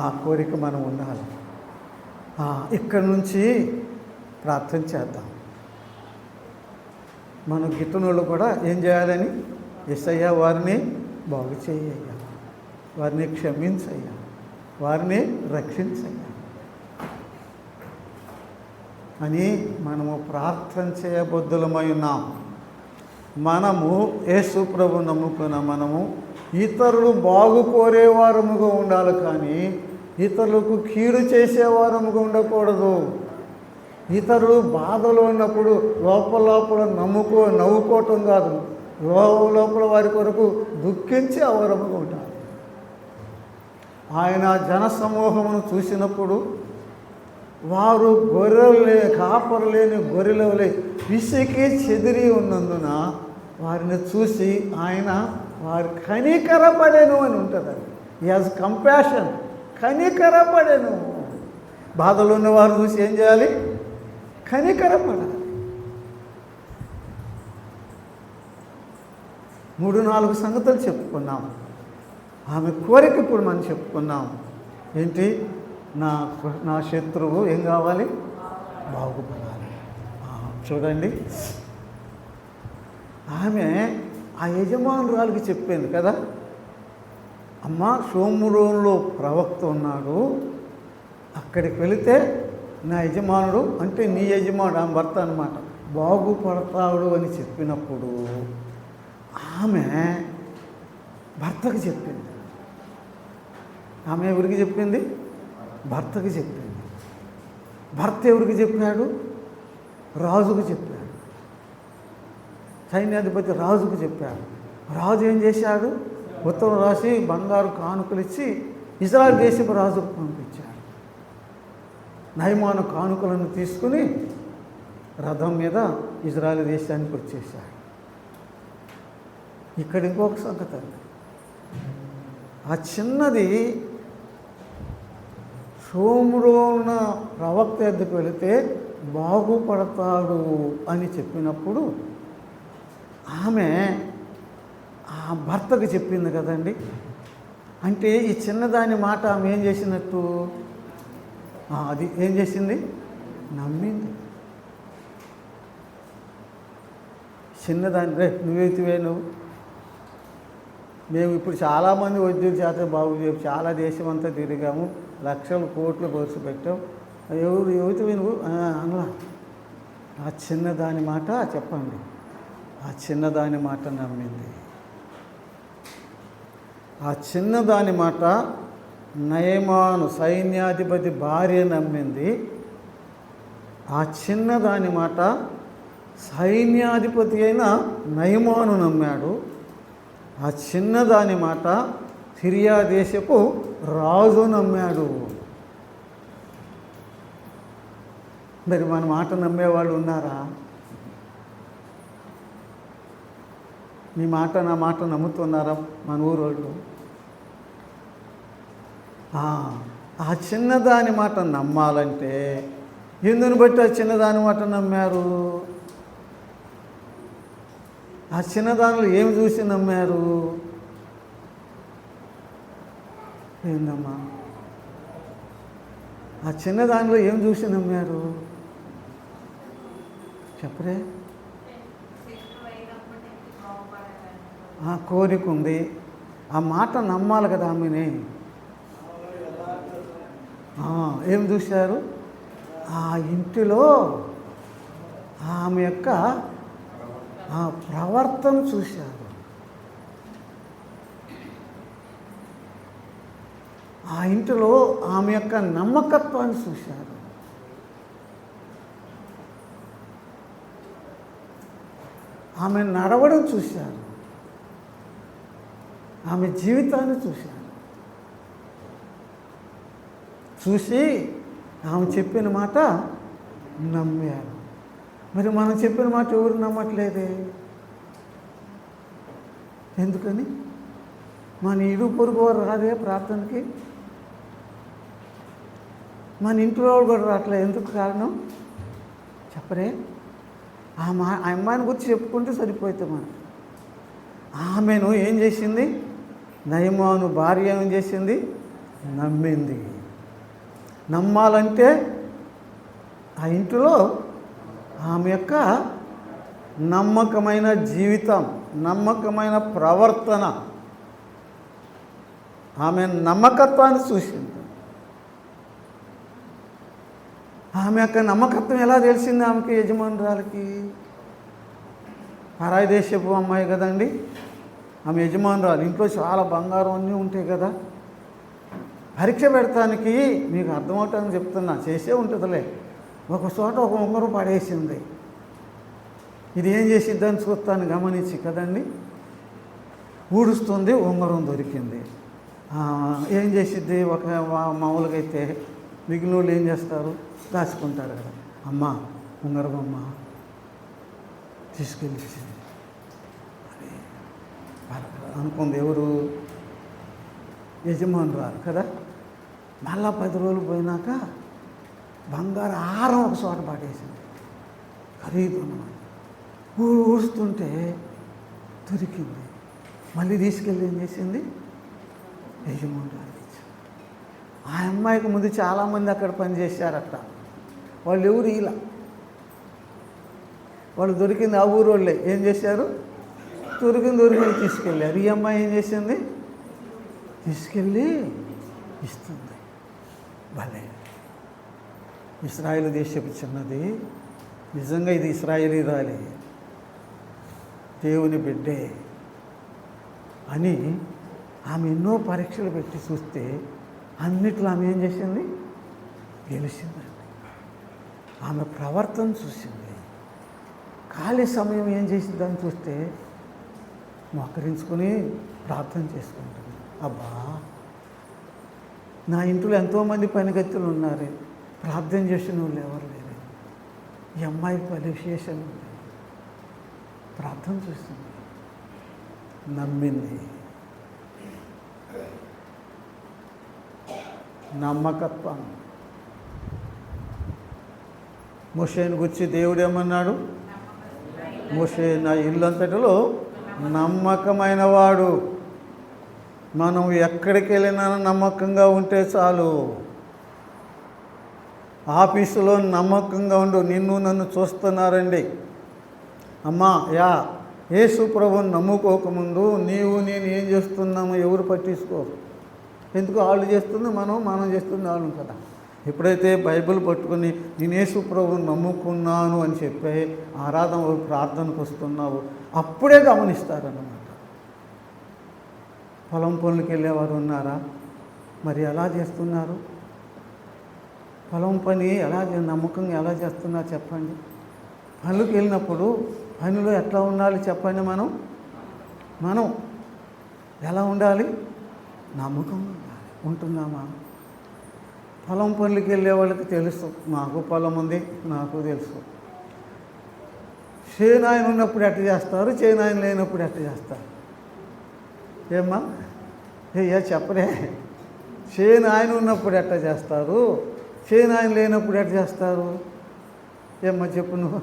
ఆ కోరిక మనం ఉండాలి. ఇక్కడి నుంచి ప్రార్థన చేద్దాం. మన గిట్టనోళ్ళు కూడా ఏం చేయాలని? యేసయ్యా వారిని బాగు చేయ్యా, వారిని క్షమించయ్యా, వారిని రక్షించయ్యా అని మనము ప్రార్థన చేయబద్దులమై ఉన్నాం. మనము యేసు ప్రభు నమ్ముకున్న మనము ఇతరులు బాగు కోరేవారముగా ఉండాలి, కానీ ఇతరులకు కీడు చేసేవారముగా ఉండకూడదు. ఇతరులు బాధలో ఉన్నప్పుడు లోపల నవ్వుకోవటం కాదు, లోపల వారి కొరకు దుఃఖించి అవరముగా ఉంటారు. ఆయన జన సమూహమును చూసినప్పుడు వారు కాపరు లేని గొర్రెలవలే విసికి చెదిరి ఉన్నందున వారిని చూసి ఆయన వారు కనికరపడేను అని ఉంటుంది. హి హాజ్ కంపాషన్, కనికరపడేను. బాధలో ఉన్న వారు చూసి ఏం చేయాలి? కనికరపడాలి. 3-4 సంగతులు చెప్పుకున్నాం. ఆమె కోరిక ఇప్పుడు మనం చెప్పుకున్నాం. ఏంటి? నా శత్రువు ఏం కావాలి? బాగుపడాలి. చూడండి, ఆమె ఆ యజమానురాలికి చెప్పింది కదా, అమ్మ షోమ్రోన్లో ప్రవక్త ఉన్నాడు, అక్కడికి వెళితే నా యజమానుడు అంటే నీ యజమానుడు, ఆమె భర్త అన్నమాట, బాగుపడతాడు అని చెప్పినప్పుడు ఆమె భర్తకి చెప్పింది. ఆమె ఎవరికి చెప్పింది? భర్తకి చెప్పింది. భర్త ఎవరికి చెప్పాడు? రాజుకు చెప్పాడు. సైన్యాధిపతి రాజుకు చెప్పాడు. రాజు ఏం చేశాడు? ఉత్తరం రాసి బంగారు కానుకలు ఇచ్చి ఇజ్రాయెల్ దేశపు రాజుకు పంపించాడు. నయమాను కానుకలను తీసుకుని రథం మీద ఇజ్రాయెల్ దేశానికి వచ్చేసాడు. ఇక్కడ ఇంకొక సంగతి, ఆ చిన్నది షోమ్రోన ప్రవక్త ఎద్దుకు వెళితే బాగుపడతాడు అని చెప్పినప్పుడు ఆమె ఆ భర్తకు చెప్పింది కదండి. అంటే ఈ చిన్నదాని మాట ఆమె ఏం చేసినట్టు? అది ఏం చేసింది? నమ్మింది. చిన్నదాన్ని, నువ్వైతే మేము ఇప్పుడు చాలామంది వైద్యుల చేత బాగు చేసి చాలా దేశం అంతా తిరిగాము, లక్షలు కోట్లు ఖర్చు పెట్టాం, ఎవరితో నువ్వు అనలా. ఆ చిన్నదాని మాట చెప్పండి. ఆ చిన్నదాని మాట నమ్మింది. ఆ చిన్నదాని మాట నయమాను సైన్యాధిపతి భార్య నమ్మింది. ఆ చిన్నదాని మాట సైన్యాధిపతి అయిన నయమాను నమ్మాడు. ఆ చిన్నదాని మాట సిరియా దేశపు రాజు నమ్మాడు. మరి మన మాట నమ్మేవాళ్ళు ఉన్నారా? మీ మాట నా మాట నమ్ముతున్నారా మన ఊరోళ్ళు? ఆ చిన్నదాని మాట నమ్మాలంటే ఎందుని బట్టి ఆ చిన్నదాని మాట నమ్మారు? ఆ చిన్నదానిలో ఏమి చూసి నమ్మారు? ఏందమ్మా? ఆ చిన్నదానిలో ఏం చూసి నమ్మారు? చెప్పరే. కోరిక ఉంది, ఆ మాట నమ్మాలి కదా ఆమెని. ఏం చూశారు? ఆ ఇంటిలో ఆమె యొక్క ప్రవర్తన చూశారు. ఆ ఇంటిలో ఆమె యొక్క నమ్మకత్వాన్ని చూశారు. ఆమె నడవడం చూశారు. ఆమె జీవితాన్ని చూశారు. చూసి ఆమె చెప్పిన మాట నమ్మారు. మరి మనం చెప్పిన మాట ఎవరు నమ్మట్లేదే? ఎందుకని? మన ఇరుగు పొరుగు వారు రాదే ప్రార్థనకి? మన ఇంట్లో వాళ్ళు కూడా రావట్లేదు. ఎందుకు కారణం చెప్పరే? ఆ అమ్మాయిని గురించి చెప్పుకుంటే సరిపోతుంది. మనం ఆమెను ఏం చేసింది? నయమాను భార్య ఏం చేసింది? నమ్మింది. నమ్మాలంటే ఆ ఇంటిలో ఆమె యొక్క నమ్మకమైన జీవితం, నమ్మకమైన ప్రవర్తన, ఆమె నమ్మకత్వాన్ని చూసింది. ఆమె యొక్క నమ్మకత్వం ఎలా తెలిసింది ఆమెకి? యజమానురాలకి. పరాయి దేశపు అమ్మాయి కదండి ఆమె యజమానురాలు. ఇంట్లో చాలా బంగారం అన్నీ ఉంటాయి కదా. పరీక్ష పెడతానికి మీకు అర్థమవుతుందని చెప్తున్నా, చేసే ఉంటుందిలే. ఒక చోట ఒక ఉంగరం పడేసింది. ఇది ఏం చేసిద్దని చూస్తాను గమనించి కదండి. ఊడుస్తుంది, ఉంగరం దొరికింది. ఏం చేసిద్ది? ఒక మామూలుగా అయితే మిగిలిన వాళ్ళు ఏం చేస్తారు? దాచుకుంటారు కదా. అమ్మ ఉంగరం అమ్మ తీసుకెళ్ళి అనుకుంది. ఎవరు? యజమానురాలు కదా. మళ్ళా 10 రోజులు పోయినాక బంగారు హారం ఒక చోట పడేసింది. ఖరీదు అన్నమాట. ఊడుస్తుంటే దొరికింది. మళ్ళీ తీసుకెళ్ళి ఏం చేసింది? యజమానురాలు ఇచ్చింది. ఆ అమ్మాయికి ముందు చాలామంది అక్కడ పనిచేశారట. వాళ్ళు ఎవరు? ఇలా వాళ్ళు దొరికింది ఆ ఊరు వాళ్ళే. ఏం చేశారు? దొరికింది తీసుకెళ్ళారు. ఈ అమ్మాయి ఏం చేసింది? తీసుకెళ్ళి ఇస్తుంది. భలే. ఇశ్రాయేలు దేశపు చిన్నది. నిజంగా ఇది ఇశ్రాయేలీరాలే, దేవుని బిడ్డే అని ఆమె ఎన్నో పరీక్షలు పెట్టి చూస్తే అన్నిట్లో ఆమె ఏం చేసింది? గెలిచిందండి. ఆమె ప్రవర్తన చూసింది. ఖాళీ సమయం ఏం చేసిందని చూస్తే మోకరించుకొని ప్రార్థన చేసుకుంటుంది. అబ్బా, నా ఇంట్లో ఎంతోమంది పనిగత్తులు ఉన్నారు, ప్రార్థన చేసిన వాళ్ళు ఎవరు లేరు. ఈ అమ్మాయికి పని విశేషాలు ఉన్నాయి. ప్రార్థన చేస్తుంది, నమ్మింది. నమ్మకత్వం. మోషేను గురించి దేవుడు ఏమన్నాడు? మోషే నా ఇల్లంతటిలో నమ్మకమైన వాడు. మనం ఎక్కడికి వెళ్ళినా నమ్మకంగా ఉంటే చాలు. ఆఫీసులో నమ్మకంగా ఉండు. నిన్ను నన్ను చూస్తున్నారండి. అమ్మా యేసు ప్రభువుని నమ్ముకోకముందు నీవు నేను ఏం చేస్తున్నామో ఎవరు పట్టించుకోరు. ఎందుకు? వాళ్ళు చేస్తుంది మనం చేస్తుంది వాళ్ళు కదా. ఎప్పుడైతే బైబిల్ పట్టుకుని నేను యేసు ప్రభువుని నమ్ముకున్నాను అని చెప్పి ఆరాధన ప్రార్థనకు వస్తున్నావు, అప్పుడే గమనిస్తారన్నమాట. పొలం పనులకి వెళ్ళేవారు ఉన్నారా? మరి ఎలా చేస్తున్నారు? పొలం పని నమ్మకంగా ఎలా చేస్తున్నారు చెప్పండి. పనులకు వెళ్ళినప్పుడు పనిలో ఎట్లా ఉండాలి చెప్పండి. మనం ఎలా ఉండాలి? నమ్మకం ఉంటున్నామా? పొలం పనులకి వెళ్ళే వాళ్ళకి తెలుసు, మాకు పొలం ఉంది, నాకు తెలుసు. చేనాయన ఉన్నప్పుడు ఎట్లా చేస్తారు, చేనాయన లేనప్పుడు ఎట్లా చేస్తారు? ఏమ్మా చెప్పరే. చేనాయన ఉన్నప్పుడు ఎట్లా చేస్తారు, చేనాయన లేనప్పుడు ఎట్లా చేస్తారు? ఏమ్మా చెప్పు నువ్వు.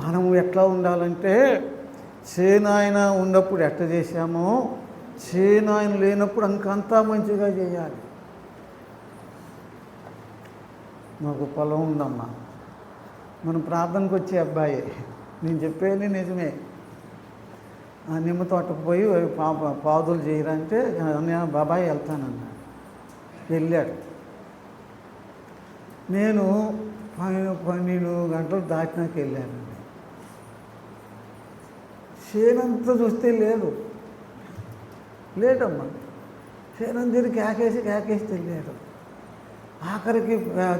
మనము ఎట్లా ఉండాలంటే చేనాయన ఉన్నప్పుడు ఎట్లా చేశామో చేనాయన లేనప్పుడు ఇంకంతా మంచిగా చేయాలి. మాకు పొలం ఉందమ్మా, మనం ప్రార్థనకు వచ్చే అబ్బాయి. నేను చెప్పేది నిజమే. ఆ నిమ్మ తోటకు పోయి పాదులు చేయరంటే నేను బాబాయ్ వెళ్తానన్నా. వెళ్ళాడు. నేను 12 గంటలు దాటినాక వెళ్ళానండి. చేనంతా చూస్తే లేదమ్మా. చేనందరి కేకేసి వెళ్ళాడు. ఆఖరికి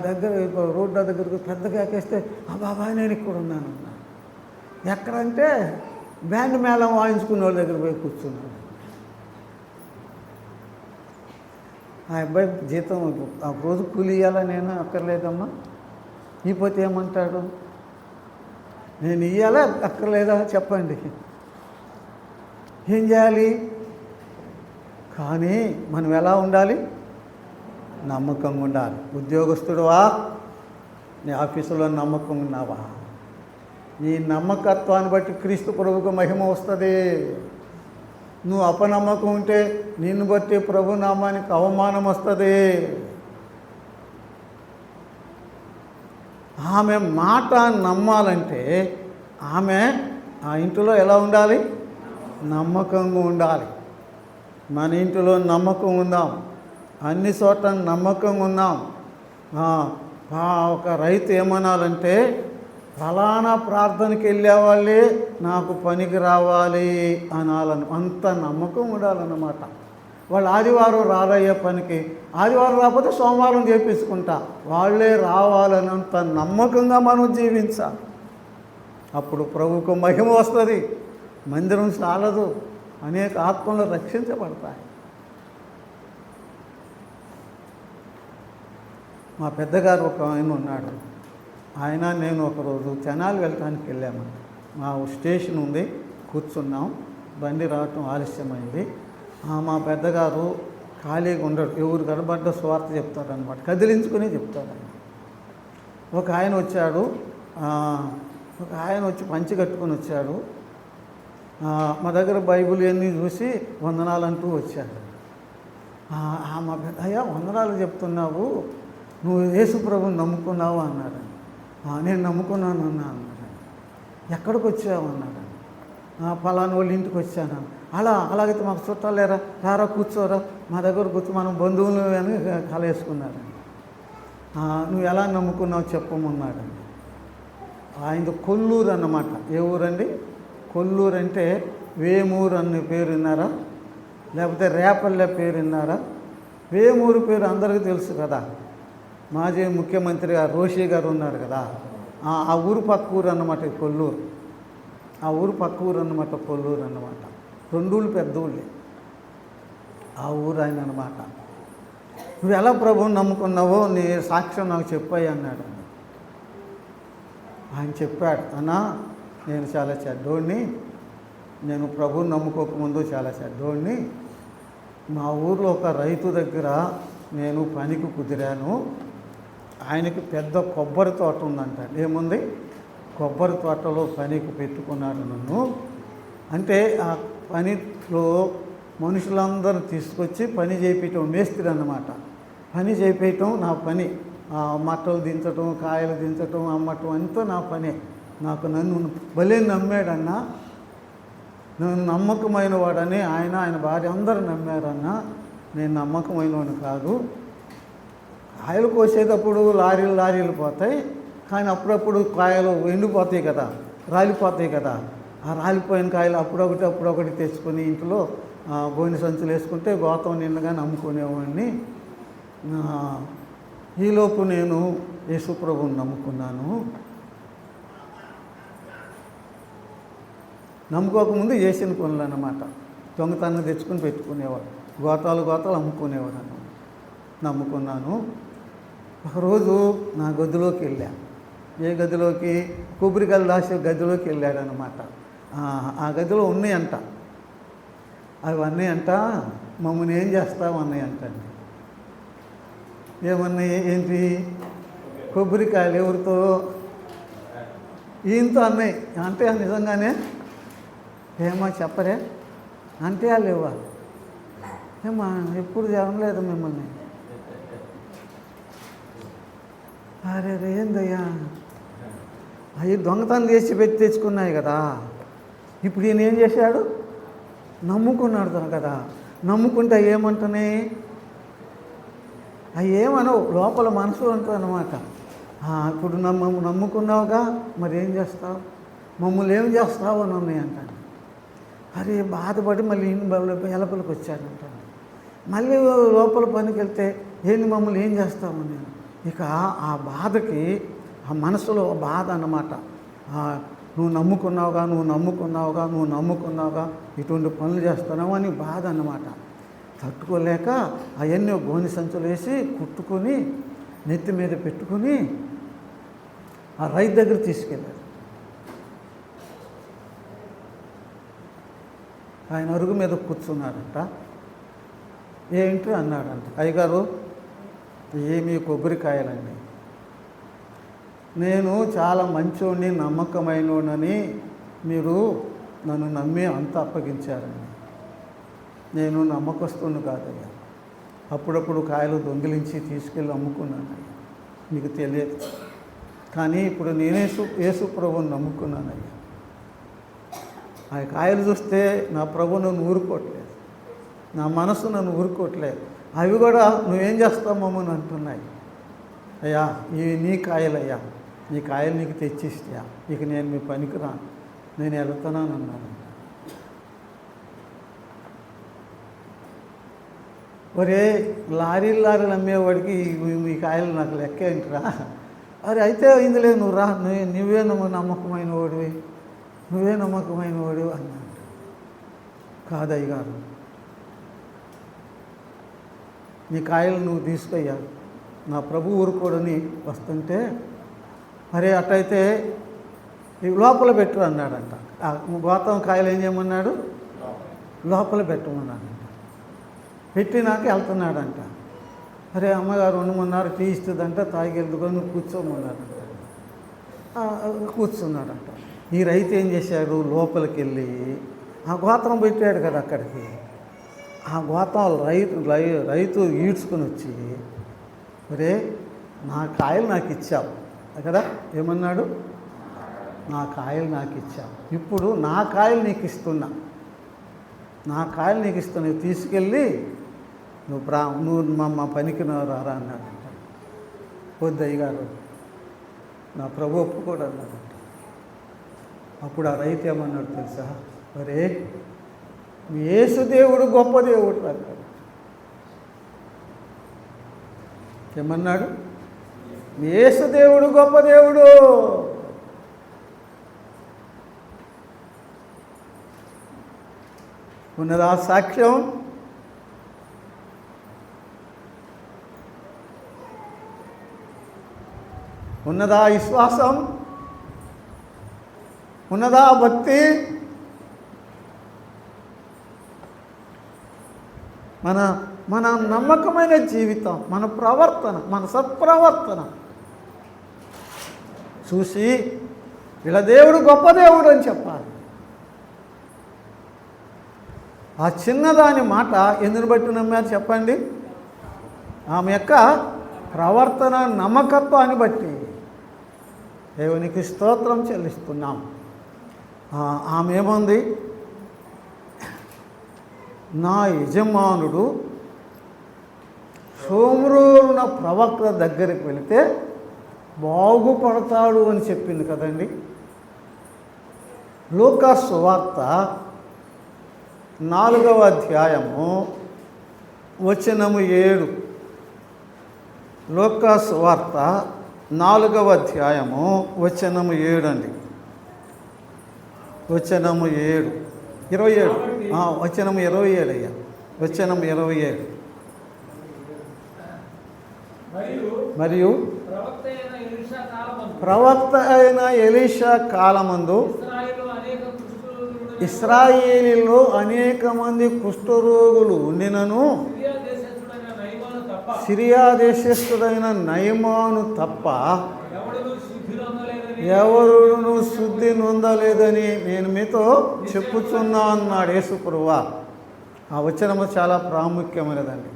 దగ్గర రోడ్డు దగ్గరకు పెద్ద కేకేస్తే ఆ బాబాయ్ నేను ఇక్కడ ఉన్నానన్నా. ఎక్కడంటే బ్యాండ్ మేళం వాయించుకున్న వాళ్ళ దగ్గర పోయి కూర్చున్నాడు. ఆ అబ్బాయి జీతం ఆ రోజు కూలి ఇవ్వాలా? నేను అక్కర్లేదమ్మా. ఇకపోతే ఏమంటాడు? నేను ఇవ్వాలా అక్కర్లేదా చెప్పండి, ఏం చేయాలి? కానీ మనం ఎలా ఉండాలి? నమ్మకంగా ఉండాలి. ఉద్యోగస్తుడువా, నీ ఆఫీసులో నమ్మకం ఉన్నావా? నీ నమ్మకత్వాన్ని బట్టి క్రీస్తు ప్రభువుకు మహిమ వస్తుంది. నువ్వు అపనమ్మకం ఉంటే నిన్ను బట్టి ప్రభు నామానికి అవమానం వస్తుంది. ఆమె మాట నమ్మాలంటే ఆమె ఆ ఇంటిలో ఎలా ఉండాలి? నమ్మకంగా ఉండాలి. మన ఇంటిలో నమ్మకం ఉందాం, అన్ని చోట్ల నమ్మకంగా ఉన్నాం. ఒక రైతు ఏమనాలంటే ఫలానా ప్రార్థనకి వెళ్ళేవాళ్ళే నాకు పనికి రావాలి అనాలని, అంత నమ్మకం ఉండాలన్నమాట. వాళ్ళు ఆదివారం రారయ్యే పనికి, ఆదివారం రాకపోతే సోమవారం చేపించుకుంటా, వాళ్ళే రావాలనంత నమ్మకంగా మనం జీవించాలి. అప్పుడు ప్రభువుకు మహిమ వస్తుంది. మందిరం చాలదు, అనేక ఆత్మలు రక్షించబడతాయి. మా పెద్దగారు ఒక ఆయన ఉన్నాడు. ఆయన నేను ఒకరోజు తెనాలి వెళ్ళటానికి వెళ్ళామండి. మా స్టేషన్ ఉంది, కూర్చున్నాం. బండి రావటం ఆలస్యమైంది. మా పెద్దగారు ఖాళీగా ఉండడు, ఎవరు కనబడ్డ స్వార్థ చెప్తారనమాట, కదిలించుకుని చెప్తారన్నమాట. ఒక ఆయన వచ్చి పంచి కట్టుకొని వచ్చాడు. మా దగ్గర బైబిల్ అన్నీ చూసి వందనాలంటూ వచ్చాడు. మా పెద్ద, అయ్యా వందనాలు చెప్తున్నావు, నువ్వు యేసు ప్రభువుని నమ్ముకున్నావు అన్నాడు. నేను నమ్ముకున్నాను అన్నాడు. ఎక్కడికి వచ్చావు అన్నాడు. పలానా వాళ్ళ ఇంటికి వచ్చాను. అలాగైతే మాకు చుట్టాలు రారా కూర్చోరా, మా దగ్గర కూర్చో, మనం బంధువులు అని కలేసుకున్నాడు. నువ్వు ఎలా నమ్ముకున్నావు చెప్పమన్నాడండి. ఆయనది కొల్లూరు అన్నమాట. ఏ ఊరండి? కొల్లూరు. అంటే వేమూరు అనే పేరు విన్నారా? లేకపోతే రేపల్లె పేరు విన్నారా? వేమూరు పేరు అందరికీ తెలుసు కదా. మాజీ ముఖ్యమంత్రి గారు రోషి గారు ఉన్నారు కదా, ఆ ఊరు పక్క ఊరు అన్నమాట కొల్లూరు. ఆ ఊరు పక్క ఊరు అన్నమాట కొల్లూరు అన్నమాట. 2 ఊళ్ళు పెద్ద ఊళ్ళే. ఆ ఊరు ఆయన అన్నమాట. నువ్వు ఎలా ప్రభువుని నమ్ముకున్నావో నీ సాక్ష్యం నాకు చెప్పాయి అన్నాడు. ఆయన చెప్పాడు, అన్నా నేను చాలా చెడ్డోడిని, నేను ప్రభువుని నమ్ముకోకముందు చాలా చెడ్డోడిని. మా ఊర్లో ఒక రైతు దగ్గర నేను పనికి కుదిరాను. ఆయనకి పెద్ద కొబ్బరి తోట ఉందంట. ఏముంది? కొబ్బరి తోటలో పనికి పెట్టుకున్నాడు నన్ను. అంటే ఆ పనిలో మనుషులందరూ తీసుకొచ్చి పని చేయించడం, మేస్త్రి అన్నమాట. పని చేయించడం నా పని. మట్టలు దించటం, కాయలు దించటం, అమ్మటం అంతా నా పనే. నన్ను భలే నమ్మాడన్నా. నేను నమ్మకమైన వాడని ఆయన భార్య అందరూ నమ్మారన్నా. నేను నమ్మకమైన వాడిని కాదు. కాయలు కోసేటప్పుడు లారీలు పోతాయి, కానీ అప్పుడప్పుడు కాయలు ఎండిపోతాయి కదా, రాలిపోతాయి కదా. ఆ రాలిపోయిన కాయలు అప్పుడొకటి తెచ్చుకొని ఇంట్లో గోనె సంచులు వేసుకుంటే గోతం నిండగా నమ్ముకునేవాడిని. ఈలోపు నేను యేసుప్రభువుని నమ్ముకున్నాను. నమ్ముకోకముందు చేసిన పనులు అన్నమాట. దొంగతనం తెచ్చుకొని పెట్టుకునేవాడు, గోతాలు అమ్ముకునేవాడు అన్నమాట. నమ్ముకున్నాను. ఒకరోజు నా గదిలోకి వెళ్ళా. ఏ గదిలోకి? కొబ్బరికాయలు దాచే గదిలోకి వెళ్ళాడనమాట. ఆ గదిలో ఉన్నాయంట. అవన్నీ అంట మమ్మల్ని ఏం చేస్తావు అన్నాయంటండి. ఏమన్నాయి? ఏంటి? కొబ్బరికాయలు. ఎవరితో? ఈయనతో అన్నాయి. అంటే నిజంగానే ఏమో చెప్పరే అంటే లేవా? ఏమా ఎప్పుడు జరగలేదు మిమ్మల్ని. అరే ఏందయ్యా అవి దొంగతనం చేసి పెట్టి తెచ్చుకున్నాయి కదా. ఇప్పుడు ఈయన ఏం చేశాడు? నమ్ముకున్నాడు కదా. నమ్ముకుంటే ఏమంటనే అవి ఏమనవు, లోపల మనసు ఉంటుంది అన్నమాట. ఇప్పుడు నమ్ముకున్నావుగా, మరి ఏం చేస్తావు, మమ్మల్ని ఏం చేస్తావు అని ఉన్నాయి అంటాను. అరే బాధపడి మళ్ళీ ఎలపలికి వచ్చానంటాను. మళ్ళీ లోపల పనికి వెళ్తే ఏంది మమ్మల్ని ఏం చేస్తావు నేను. ఇక ఆ బాధకి ఆ మనసులో బాధ అన్నమాట. నువ్వు నమ్ముకున్నావుగా ఇటువంటి పనులు చేస్తున్నావు అని బాధ అన్నమాట. తట్టుకోలేక అవన్నీ గోని సంచులు వేసి కుట్టుకొని నెత్తి మీద పెట్టుకొని ఆ రైతు దగ్గర తీసుకెళ్ళాడు. ఆయన అరుగు మీద కూర్చున్నాడంట. ఏంటి అన్నాడంట. అయ్యగారు, ఏమీ కొబ్బరికాయలండి, నేను చాలా మంచోడిని, నమ్మకమైనోడని మీరు నన్ను నమ్మి అంత అప్పగించారండి. నేను నమ్మకస్తుని కాదయ్యా. అప్పుడప్పుడు కాయలు దొంగిలించి తీసుకెళ్ళి అమ్ముకున్నాను, మీకు తెలియదు. కానీ ఇప్పుడు నేనే యేసు ప్రభువుని నమ్ముకున్నానయ్యా. ఆ కాయలు చూస్తే నా ప్రభు నన్ను ఊరుకోవట్లేదు, నా మనసు నన్ను ఊరుకోవట్లేదు. అవి కూడా నువ్వేం చేస్తావు మమ్మల్ని అంటున్నాయి. అయ్యా ఇవి నీ కాయలయ్యా, నీ కాయలు నీకు తెచ్చిస్తా, ఇక నేను మీ పనికి రాను, నేను వెళ్తున్నాను అన్నాను. ఒరే లారీలు అమ్మేవాడికి ఈ కాయలు నాకు లెక్క ఏంటిరా. అరే అయితే ఇందులో నువ్వు రా, నువ్వే నమ్మకమైన వాడివి అన్నాడు. కాదయ్య గారు, నీ కాయలు నువ్వు తీసుకొయ్యా, నా ప్రభు ఊరుకోడని వస్తుంటే, మరి అట్టయితే లోపల పెట్టు అన్నాడంట. గోతం కాయలు ఏం చేయమన్నాడు? లోపల పెట్టమన్నాడంట. పెట్టినాక వెళ్తున్నాడంట. అరే అమ్మగారు ఉండమన్నారు, టీ ఇస్తుందంట, తాగి వెళ్తుకొని కూర్చోమన్నాడంట. కూర్చున్నాడంట. ఈ రైతు ఏం చేశాడు? లోపలికి వెళ్ళి ఆ గోతం పెట్టాడు కదా అక్కడికి. ఆ గోతం రైతు ఈడ్చుకొని వచ్చి, ఒరే నా కాయలు నాకు ఇచ్చావు కదా, ఏమన్నాడు? నా కాయలు నాకు ఇచ్చావు, ఇప్పుడు నా కాయలు నీకు ఇస్తున్నా, తీసుకెళ్ళి నువ్వు మా పనికి రారా అన్నాడంట. వద్దయ్య గారు, నా ప్రభు ఒప్పుకోడు అన్నాడంట. అప్పుడు ఆ రైతు ఏమన్నాడు తెలుసా? ఒరే మీ యేసుదేవుడు గొప్ప దేవుడు అన్నాడు. ఏమన్నాడు? మీ యేసుదేవుడు గొప్ప దేవుడు. ఉన్నదా సాక్ష్యం? ఉన్నదా విశ్వాసం? ఉన్నదా భక్తి? మన నమ్మకమైన జీవితం, మన ప్రవర్తన, మన సత్ప్రవర్తన చూసి ఇలా దేవుడు గొప్ప దేవుడు అని చెప్పాలి. ఆ చిన్నదాని మాట ఎందుని బట్టి నమ్మారు చెప్పండి? ఆమె యొక్క ప్రవర్తన, నమ్మకత్వాన్ని బట్టి దేవునికి స్తోత్రం చెల్లిస్తున్నాం. ఆమె ఏముంది? నా యజమానుడు సోమరున ప్రవక్త దగ్గరికి వెళితే బాగుపడతాడు అని చెప్పింది కదండి. లూకా సువార్త 4వ అధ్యాయము వచనము 7. లూకా సువార్త 4వ అధ్యాయము వచనము 7 అండి. వచనము 7, 27, వచనము 27 అయ్యా, వచనము 27. మరియు ప్రవక్త అయిన ఎలీషా కాలమందు ఇశ్రాయేలీలో అనేక మంది కుష్ఠరోగులు ఉండినను సిరియా దేశస్థుడైన నయమాను తప్ప ఎవరును శుద్ధి నొందలేదని నేను మీతో చెప్పుచున్నా అన్నాడు యేసుప్రభువు. ఆ వచనము చాలా ప్రాముఖ్యమైనదండి.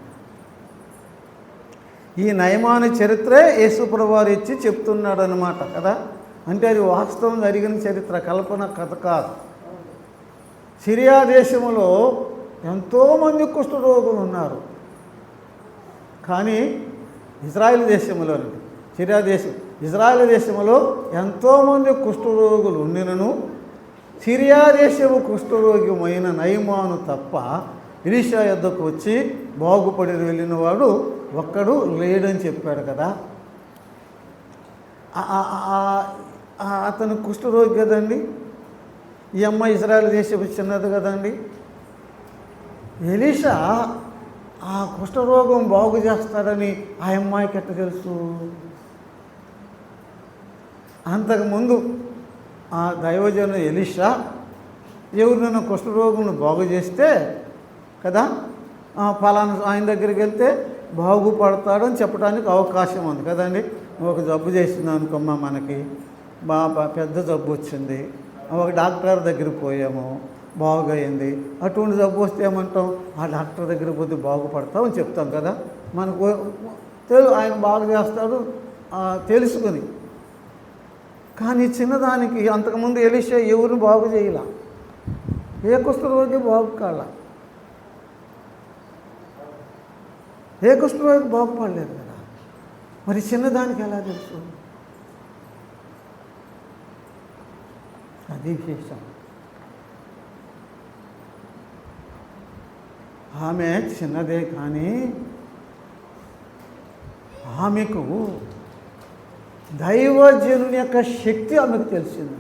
ఈ నయమాను చరిత్రే యేసుప్రభువు వారు ఇచ్చి చెప్తున్నాడు అనమాట కదా. అంటే అది వాస్తవం జరిగిన చరిత్ర, కల్పన కథ కాదు. సిరియా దేశంలో ఎంతోమంది కుష్ఠరోగులు ఉన్నారు. కానీ ఇజ్రాయెల్ దేశంలో, ఇజ్రాయెల్ దేశంలో ఎంతోమంది కుష్ఠరోగులు ఉండినను సిరియా దేశము కుష్ఠరోగమైన నయమాను తప్ప ఎలీషా యొద్దకు వచ్చి బాగుపడి వెళ్ళిన వాడు ఒక్కడు లేడని చెప్పాడు కదా. అతను కుష్ఠరోగి కదండి. ఈ అమ్మాయి ఇజ్రాయెల్ దేశం చిన్నది కదండి. ఎలీషా ఆ కుష్ఠరోగం బాగు చేస్తాడని ఆ అమ్మాయికి ఎట్ట తెలుసు? అంతకుముందు ఆ దైవజను ఎలీషా ఎవరినైనా కుష్ఠరోగులను బాగు చేస్తే కదా ఫలానా ఆయన దగ్గరికి వెళ్తే బాగుపడతాడని చెప్పడానికి అవకాశం ఉంది కదండి. ఒక జబ్బు చేసింది అనుకోమ్మా, మనకి బాగా పెద్ద జబ్బు వచ్చింది, ఒక డాక్టర్ దగ్గరికి పోయాము, బాగయింది. అటువంటి జబ్బు వస్తే ఏమంటాం? ఆ డాక్టర్ దగ్గరికి పోతే బాగుపడతామని చెప్తాం కదా. మనకు ఆయన బాగు చేస్తాడు తెలుసుకుని. కానీ చిన్నదానికి అంతకుముందు ఎలీషా ఎవరిని బాగు చేయాల, ఏ కుష్ఠరోగి బాగు కాల, ఏ కుష్ఠరోగి బాగుపడలేదు కదా. మరి చిన్నదానికి ఎలా తెలుసు? అది విశేషం. ఆమె చిన్నదే కానీ ఆమెకు దైవజనుని యొక్క శక్తి ఆమెకు తెలిసింది.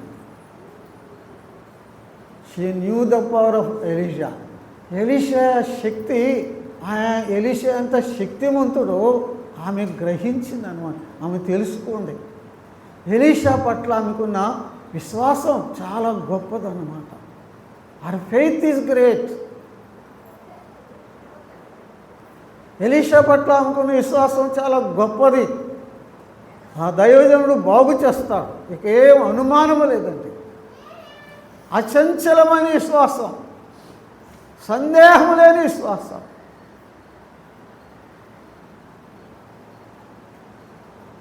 She knew the power of Elisha. Elisha Shakti, Elisha ఎంత శక్తిమంతుడో ఆమె గ్రహించింది అన్నమాట. ఆమె తెలుసుకుంది. ఎలీషా పట్ల ఆమెకున్న విశ్వాసం చాలా గొప్పదన్నమాట. Her faith is great. Elisha పట్ల ఆమెకున్న విశ్వాసం చాలా గొప్పది. ఆ దైవజనుడు బాగు చేస్తాడు, ఇక ఏం అనుమానము లేదండి. అచంచలమైన విశ్వాసం, సందేహం లేని విశ్వాసం.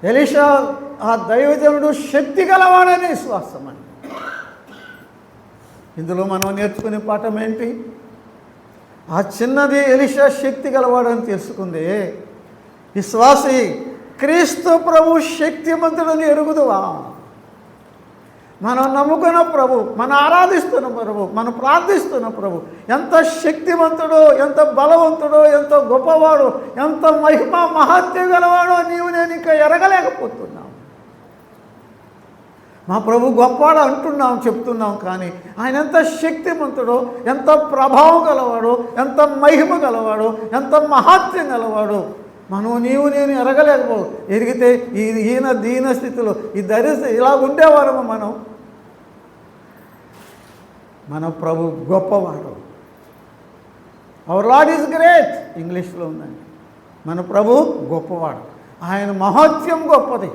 ఎలీషా ఆ దైవజనుడు శక్తి గలవాడని విశ్వాసం అండి. ఇందులో మనం నేర్చుకునే పాఠం ఏంటి? ఆ చిన్నది ఎలీషా శక్తి గలవాడని తెలుసుకుంది. విశ్వాసి క్రీస్తు ప్రభు శక్తిమంతుడని ఎరుగుదువా? మనం నమ్ముకున్న ప్రభు, మనం ఆరాధిస్తున్న ప్రభు, మనం ప్రార్థిస్తున్న ప్రభు ఎంత శక్తివంతుడో, ఎంత బలవంతుడో, ఎంత గొప్పవాడో, ఎంత మహిమ మహత్యం గలవాడో నేను ఇంకా ఎరగలేకపోతున్నాం. మా ప్రభు గొప్పవాడు అంటున్నాం, చెప్తున్నాం, కానీ ఆయన ఎంత శక్తిమంతుడో, ఎంత ప్రభావం గలవాడో, ఎంత మహిమ గలవాడో, ఎంత మహత్యం గలవాడో నేను ఎరగలేకపో. ఎరిగితే ఈయన దీన స్థితిలో ఈ దరిద్ర ఇలా ఉండేవారము మన ప్రభు గొప్పవాడు. అవర్ లార్డ్ ఈజ్ గ్రేట్ ఇంగ్లీష్లో ఉందండి. మన ప్రభు గొప్పవాడు. ఆయన మహత్యం గొప్పది,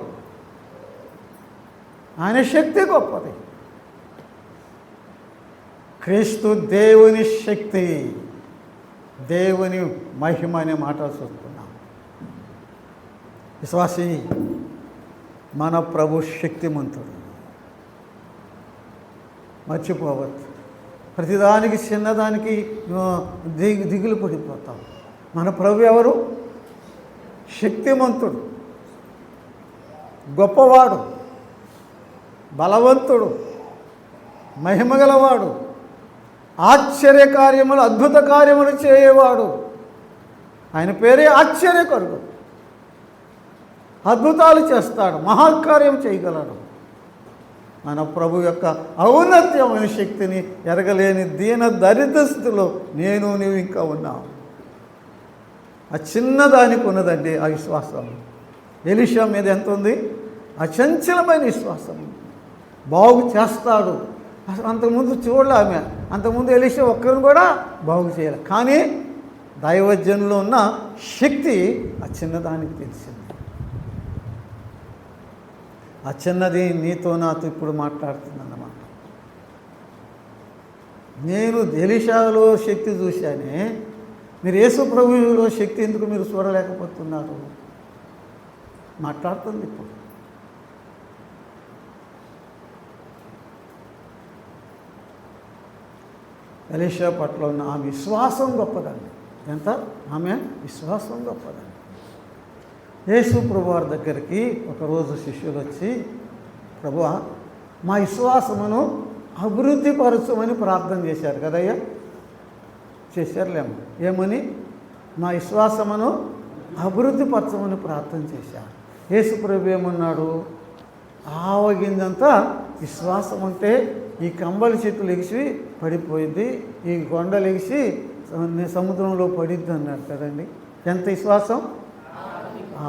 ఆయన శక్తి గొప్పది. క్రీస్తు దేవుని శక్తి, దేవుని మహిమ అనే మాట చూస్తున్నాం. విశ్వాసి, మన ప్రభు శక్తిమంతుడు, మర్చిపోవద్దు. ప్రతిదానికి చిన్నదానికి దిగులు పడిపోతాం. మన ప్రభు ఎవరు? శక్తిమంతుడు, గొప్పవాడు, బలవంతుడు, మహిమగలవాడు, ఆశ్చర్యకార్యములు అద్భుత కార్యములు చేయవాడు. ఆయన పేరే ఆశ్చర్యకరుడు. అద్భుతాలు చేస్తాడు, మహాకార్యం చేయగలడు. మన ప్రభు యొక్క ఔన్నత్యమైన శక్తిని ఎరగలేని దీన దరిద్ర స్థితిలో నీవు ఇంకా ఉన్నావు. ఆ చిన్నదానికి ఉన్నదండి ఆ విశ్వాసం. ఎలీషా మీద ఎంత ఉంది? అచంచలమైన విశ్వాసం. బాగు చేస్తాడు. అంతకుముందు చూడలే ఆమె, అంతకుముందు ఎలీషా ఒక్కరిని కూడా బాగు చేయాలి. కానీ దైవజనులో ఉన్న శక్తి ఆ చిన్నదానికి తెలిసింది. ఆ చిన్నది నీతో నాతో ఇప్పుడు మాట్లాడుతుందన్నమాట. నేను ఎలీషాలో శక్తి చూశానే, మీరు యేసు ప్రభువులో శక్తి ఎందుకు మీరు చూడలేకపోతున్నారు? మాట్లాడుతుంది ఇప్పుడు. ఎలీషా పట్ల ఉన్న ఆమె విశ్వాసం గొప్పదండి. ఎంత? ఆమె విశ్వాసం గొప్పదండి. యేసు ప్రభువారి దగ్గరికి ఒకరోజు శిష్యులు వచ్చి, ప్రభువా, మా విశ్వాసమును అభివృద్ధి పరచమని ప్రార్థన చేశారు కదయ్యా. చేశారులేమో. ఏమని? మా విశ్వాసమును అభివృద్ధి పరచమని ప్రార్థన చేశారు. యేసు ప్రభు ఏమన్నాడు? ఆవగిందంతా విశ్వాసం ఉంటే ఈ కంబళి చెట్టు లెగిసి పడిపోయింది, ఈ కొండ లెగిసి సముద్రంలో పడిద్ది అన్నాడు కదండి. ఎంత విశ్వాసం?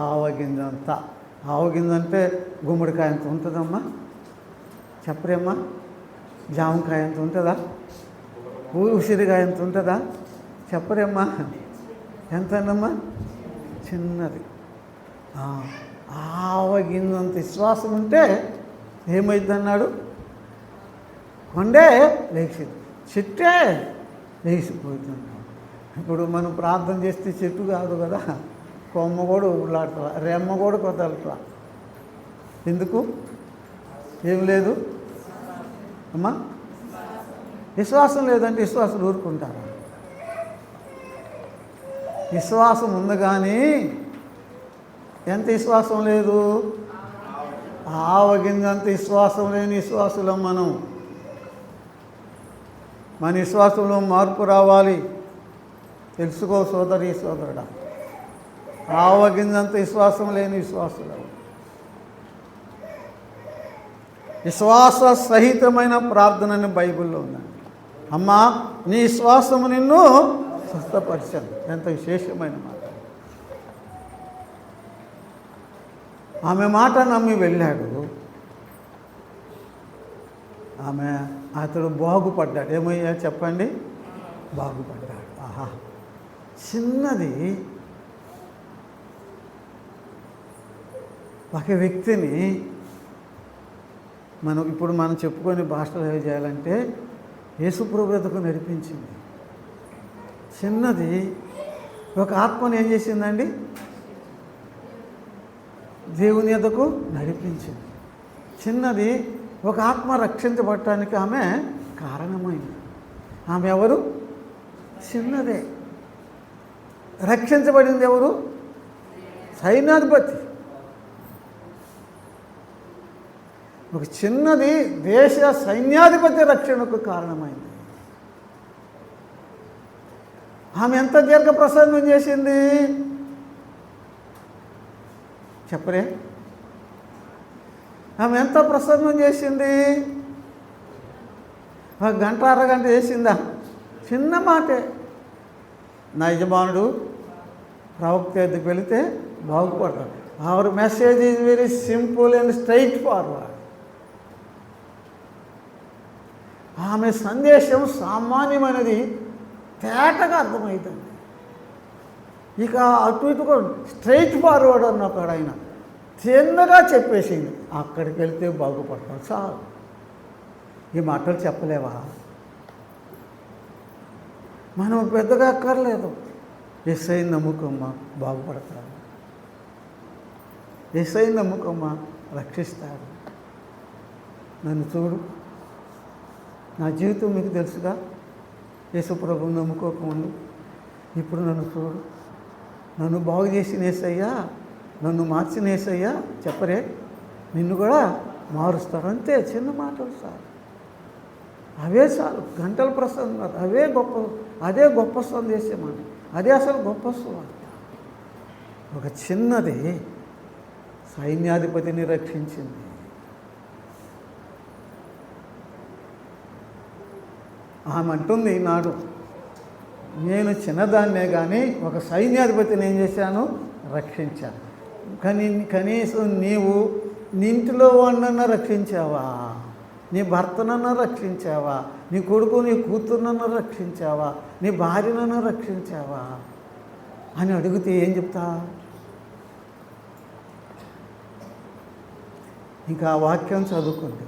ఆవగింజంతా. ఆవగింజంటే గుమ్మడికాయ అంత ఉంటుందమ్మా, చెప్పరేమ్మా? జామకాయ అంత ఉంటుందా? ఉసిరికాయ అంత ఉంటుందా? చెప్పరేమ్మా? ఎంతనమ్మా? చిన్నది. ఆవగింజంత విశ్వాసం ఉంటే ఏమైంది అన్నాడు? కొండే లేచింది, చెట్టే లేచిపోతుంది. ఇప్పుడు మనం ప్రార్థన చేస్తే చెట్టు కాదు కదా, కొమ్మ కూడా ఊళ్ళాడతా, రెమ్మ కూడా కొదలట్లా. ఎందుకు? ఏం లేదు అమ్మా? విశ్వాసం లేదంటే విశ్వాసం ఊరుకుంటారా? విశ్వాసం ఉంది కానీ ఎంత విశ్వాసం లేదు? ఆవగింజంత విశ్వాసం లేని విశ్వాసులం మనం. మన విశ్వాసంలో మార్పు రావాలి. తెలుసుకో సోదరి సోదరుడా, ఆవగింజంత విశ్వాసం లేని విశ్వాసులం. విశ్వాస సహితమైన ప్రార్థనని బైబిల్లో ఉందండి. అమ్మా, నీ విశ్వాసము నిన్ను స్వస్థపరిచాను. ఎంత విశేషమైన మాట. ఆమె మాట నమ్మి వెళ్ళాడు. అతడు బాగుపడ్డాడు. ఏమయ్యా చెప్పండి? బాగుపడ్డాడు. ఆహా, చిన్నది. ఒక వ్యక్తిని మనం చెప్పుకొని భాషలో ఏం చేయాలంటే యేసుప్రభు ఎదుకు నడిపించింది. చిన్నది ఒక ఆత్మను ఏం చేసిందండి? దేవుని ఎదుకు నడిపించింది. చిన్నది ఒక ఆత్మ రక్షించబడటానికి ఆమె కారణమైంది. ఆమె ఎవరు? చిన్నదే. రక్షించబడింది ఎవరు? సైన్యాధిపతి. ఒక చిన్నది దేశ సైన్యాధిపతి రక్షణకు కారణమైంది. ఆమె ఎంత దీర్ఘ ప్రసంగం చేసింది చెప్పరే? ఆమె ఎంత ప్రసంగం చేసింది? ఒక గంట అరగంట చేసిందా? చిన్న మాటే. నా యజమానుడు ప్రవక్త ఎద్దుకు వెళితే బాగుపడతాడు. Our message is very simple and straightforward. ఆమె సందేశం సామాన్యమైనది, తేటగా అర్థమవుతుంది. ఇక అటు ఇటు కూడా స్ట్రైట్ ఫార్వర్డ్ అన్నప్పుడు ఆయన చిన్నగా చెప్పేసింది, అక్కడికి వెళ్తే బాగుపడతాడు చాలు. ఈ మాటలు చెప్పలేవా? మనం పెద్దగా అక్కర్లేదు. యేసయ్య నమ్ముకోమ్మా, బాగుపడతాడు. యేసయ్య నమ్ముకోమ్మా, రక్షిస్తాడు. నన్ను చూడు, నా జీవితం మీకు తెలుసుగా. యేసు ప్రభువుని నమ్ముకోకముందు ఇప్పుడు నన్ను చూడు. నన్ను బాగు చేసిన యేసయ్యా, నన్ను మార్చిన యేసయ్యా చెప్పరే, నిన్ను కూడా మారుస్తాడు. అంతే, చిన్న మాటలు చాలు. అవే చాలు. గంటల ప్రసంగం, అదే గొప్ప సందేశం అని, అదే అసలు గొప్ప సువార్త. ఒక చిన్నది సైన్యాధిపతిని రక్షించింది. ఆమె అంటుంది ఈనాడు, నేను చిన్నదాన్నే కానీ ఒక సైన్యాధిపతిని ఏం చేశాను? రక్షించాను. కానీ కనీసం నీవు నీ ఇంటిలో వాడినన్నా రక్షించావా? నీ భర్తనన్నా రక్షించావా? నీ కొడుకు నీ కూతురునన్నా రక్షించావా? నీ భార్యనన్నా రక్షించావా అని అడిగితే ఏం చెప్తా? ఇంకా ఆ వాక్యం చదువుకుంది.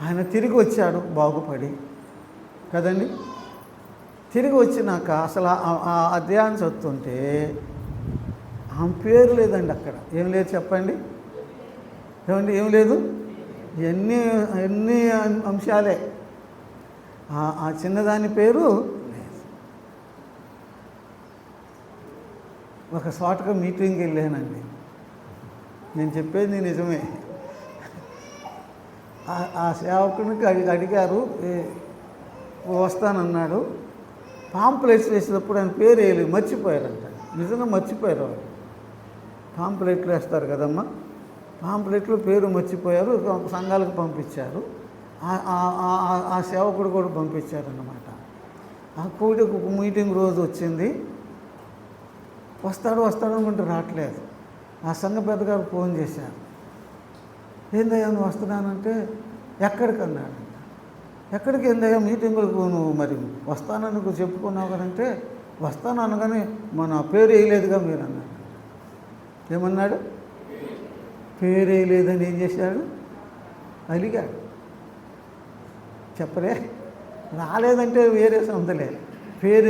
ఆయన తిరిగి వచ్చాడు బాగుపడి కదండి. తిరిగి వచ్చినాక అసలు ఆ అధ్యాయం చదువుతుంటే ఆమె పేరు లేదండి. అక్కడ ఏం లేదు చెప్పండి. ఏమండి ఏం లేదు? ఎన్ని అంశాలే. ఆ చిన్నదాని పేరు లేదు. ఒక చోటగా మీటింగ్కి వెళ్ళానండి. నేను చెప్పేది నిజమే. ఆ సేవకునికి అడిగారు, వస్తానన్నాడు. పాంప్లెట్స్ వేసినప్పుడు ఆయన పేరు వేయలేదు, మర్చిపోయారంట. నిజంగా మర్చిపోయారు వాళ్ళు. పాంప్లెట్లు వేస్తారు కదమ్మా, పాంప్లెట్లో పేరు మర్చిపోయారు. సంఘాలకు పంపించారు. ఆ సేవకుడు కూడా పంపించారన్నమాట. ఆ కూడి మీటింగ్ రోజు వచ్చింది. వస్తాడు అనుకుంటే రావట్లేదు. ఆ సంఘ పెద్దగారు ఫోన్ చేశారు. ఏందయ్యా నువ్వు వస్తున్నానంటే, ఎక్కడికి అన్నాడంట. ఎక్కడికి ఏందయ్యా, మీటింగులకు నువ్వు మరి వస్తానని నువ్వు చెప్పుకున్నావు కదంటే, వస్తాను అనగానే మన పేరు వేయలేదుగా మీరు అన్నాడు. ఏమన్నాడు? పేరు వేయలేదని ఏం చేశాడు? అలిగాడు. చెప్పలే, రాలేదంటే వేరే సంతలే. పేరు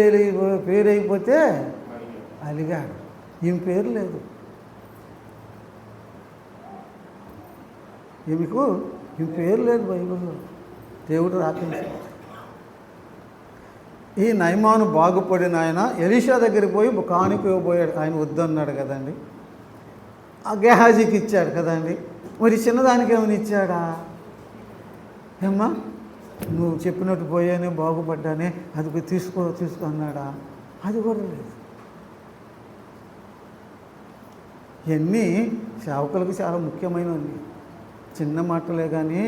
అయిపోతే అలిగాడు. ఈమె పేరు లేదు. ఈమెకు ఈమె పేరు లేదు బైబిల్లో. దేవుడు రాపించాడు. ఈ నయమాను బాగుపడిన ఆయన ఎలీషా దగ్గరికి పోయి కానుక ఇవ్వబోయాడు. ఆయన వద్దన్నాడు కదండి. ఆ గెహాజీకి ఇచ్చాడు కదండి. మరి చిన్నదానికి ఏమైనా ఇచ్చాడా? ఏమ్మా నువ్వు చెప్పినట్టు పోయానే, బాగుపడ్డానే, అది తీసుకో అన్నాడా? అది కూడా లేదు. ఇవన్నీ సేవకులకు చాలా ముఖ్యమైనవి. చిన్న మాటలే కానీ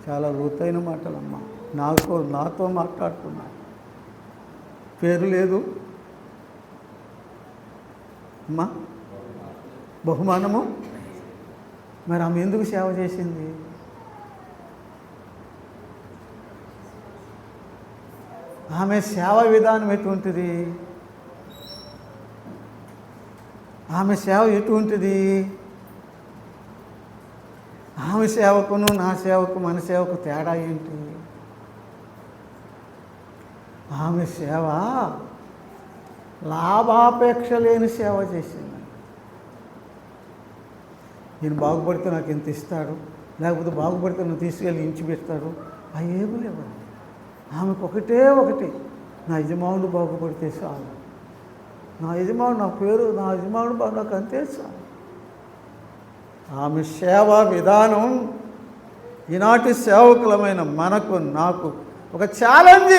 చాలా లోతైన మాటలమ్మా. నాతో మాట్లాడుతున్నా. పేరు లేదు అమ్మా, బహుమానము. మరి ఆమె ఎందుకు సేవ చేసింది? ఆమె సేవ విధానం ఎటువంటిది? ఆమె సేవ ఎటువంటిది? ఆమె సేవకును నా సేవకు మన సేవకు తేడా ఏంటి? ఆమె సేవ లాభాపేక్ష లేని సేవ చేసింది. నేను బాగుపడితే నాకు ఎంత ఇస్తాడు, లేకపోతే బాగుపడితే నన్ను తీసుకెళ్ళి ఇంచి పెడతాడు, అవి ఏమీ లేవండి. ఆమెకు ఒకటి, నా యజమానుడు బాగుపడితే చాలు. నా యజమానుడు నాకు అంతే చాలు. ఆమె సేవా విధానం ఈనాటి సేవకులమైన నాకు ఒక ఛాలెంజ్.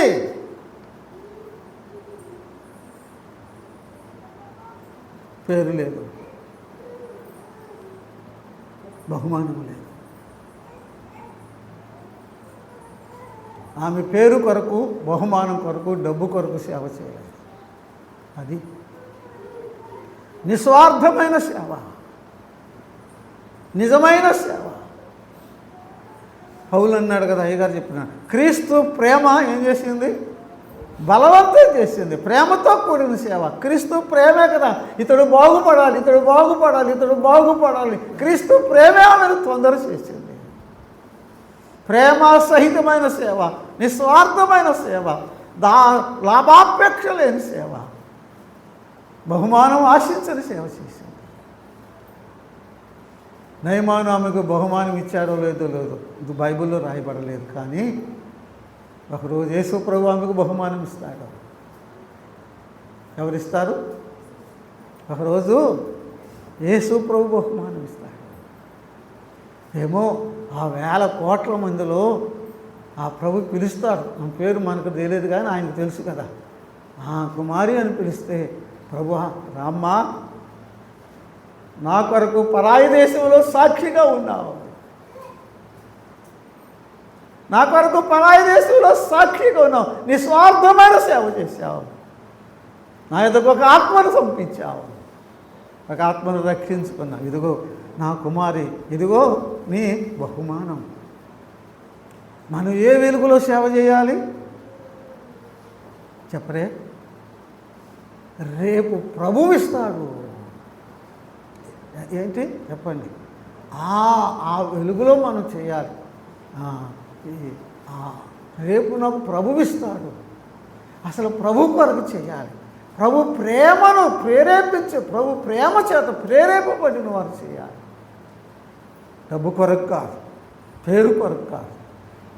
పేరు లేదు, బహుమానం లేదు. ఆమె పేరు కొరకు, బహుమానం కొరకు, డబ్బు కొరకు సేవ చేయాలి. అది నిస్వార్థమైన సేవ, నిజమైన సేవ. పౌలు అన్నాడు కదా, అయ్యగారు చెప్పినాడు, క్రీస్తు ప్రేమ ఏం చేసింది? బలవంతం చేసింది. ప్రేమతో కూడిన సేవ. క్రీస్తు ప్రేమే కదా. ఇతడు బాగుపడాలి. క్రీస్తు ప్రేమే ఆమెను తొందర చేసింది. ప్రేమ సహితమైన సేవ, నిస్వార్థమైన సేవ, లాభాపేక్ష లేని సేవ, బహుమానం ఆశించని సేవ చేసింది. నయమాను ఆమెకు బహుమానం ఇచ్చాడో లేదో ఇది బైబిల్లో రాయబడలేదు. కానీ ఒకరోజు యేసు ప్రభు ఆమెకు బహుమానం ఇస్తాడు. ఎవరిస్తారు? ఒకరోజు యేసు ప్రభు బహుమానం ఇస్తాడు. ఏమో ఆ 1000 కోట్ల మందిలో ఆ ప్రభు పిలుస్తాడు. ఆ పేరు మనకు తెలియదు కానీ ఆయనకు తెలుసు కదా. ఆ కుమారి అని పిలిస్తే, ప్రభు రామ్మా, నా కొరకు పరాయి దేశంలో సాక్షిగా ఉన్నావు, నా కొరకు పరాయి దేశంలో సాక్షిగా ఉన్నావు, నిస్వార్థమైన సేవ చేశావు, నా ఎదుగు ఒక ఆత్మను పంపించావు, ఒక ఆత్మను రక్షించుకున్నావు. ఇదిగో నా కుమారి, ఇదిగో నీ బహుమానం. మనం ఏ వెలుగులో సేవ చేయాలి చెప్పరే? రేపు ప్రభువు ఇస్తాడు. ఏంటి చెప్పండి? ఆ వెలుగులో మనం చేయాలి. రేపు నాకు ప్రభువు ఇస్తాడు. అసలు ప్రభు కొరకు చేయాలి. ప్రభు ప్రేమను ప్రేరేపించే, ప్రభు ప్రేమ చేత ప్రేరేపబడిన వారు చేయాలి. డబ్బు కొరకు కాదు, పేరు కొరకు కాదు,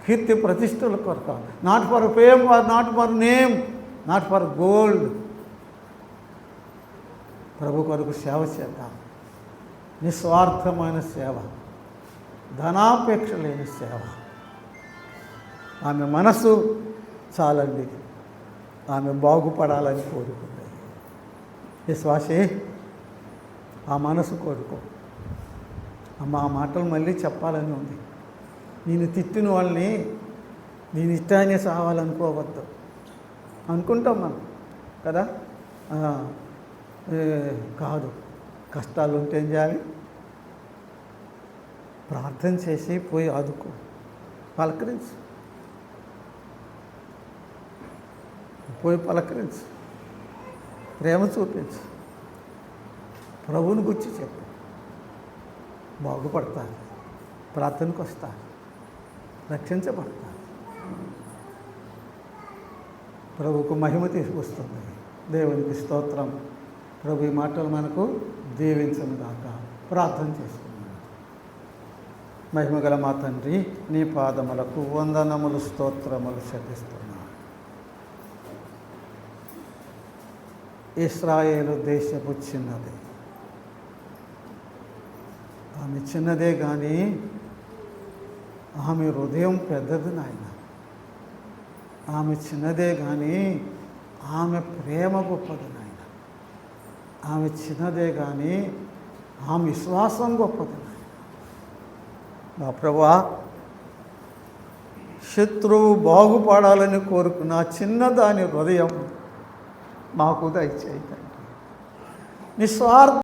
కీర్తి ప్రతిష్టల కొరకు, not for fame or not for name, not for gold. ప్రభు కొరకు సేవ చేద్దాం. నిస్వార్థమైన సేవ, ధనాపేక్ష లేని సేవ. ఆమె మనసు చాలండి, ఆమె బాగుపడాలని కోరుకుంది. విశ్వాసే, ఆ మనసు కోరుకో. అమ్మ, ఆ మాటలు మళ్ళీ చెప్పాలని ఉంది. నేను తిట్టిన వాళ్ళని నేను ఇష్టాన్ని సావాలనుకోవద్దు. అనుకుంటాం మనం కదా. కాదు, కష్టాలు ఉంటే ఏం చేయాలి? ప్రార్థన చేసి పోయి ఆదుకో, పలకరించు, పోయి పలకరించు, ప్రేమ చూపించు, ప్రభువుని గురించి చెప్పు. బాగుపడతారు, ప్రార్థనకు వస్తారు, రక్షించబడతారు. ప్రభువుకు మహిమ తీసుకొస్తుంది. దేవునికి స్తోత్రం. ప్రభు ఈ మాటలు మనకు దీవించను గాక. ప్రార్థన చేసుకున్నాను. మహిమగల మా తండ్రి, నీ పాదములకు వందనములు, స్తోత్రములు చెల్లిస్తున్నాను. ఇశ్రాయేలు దేశపు చిన్నది, ఆమె చిన్నదే కానీ ఆమె హృదయం పెద్దది నాయన. ఆమె చిన్నదే కానీ ఆమె ప్రేమ గొప్పది నాయన. ఆమె చిన్నదే కానీ ఆమె విశ్వాసం గొప్పది నాయన. మా ప్రభువా, శత్రువు బాగుపడాలని కోరుకున్న చిన్నదాని హృదయం మాకు దయచేయి తండ్రి. నిస్వార్థ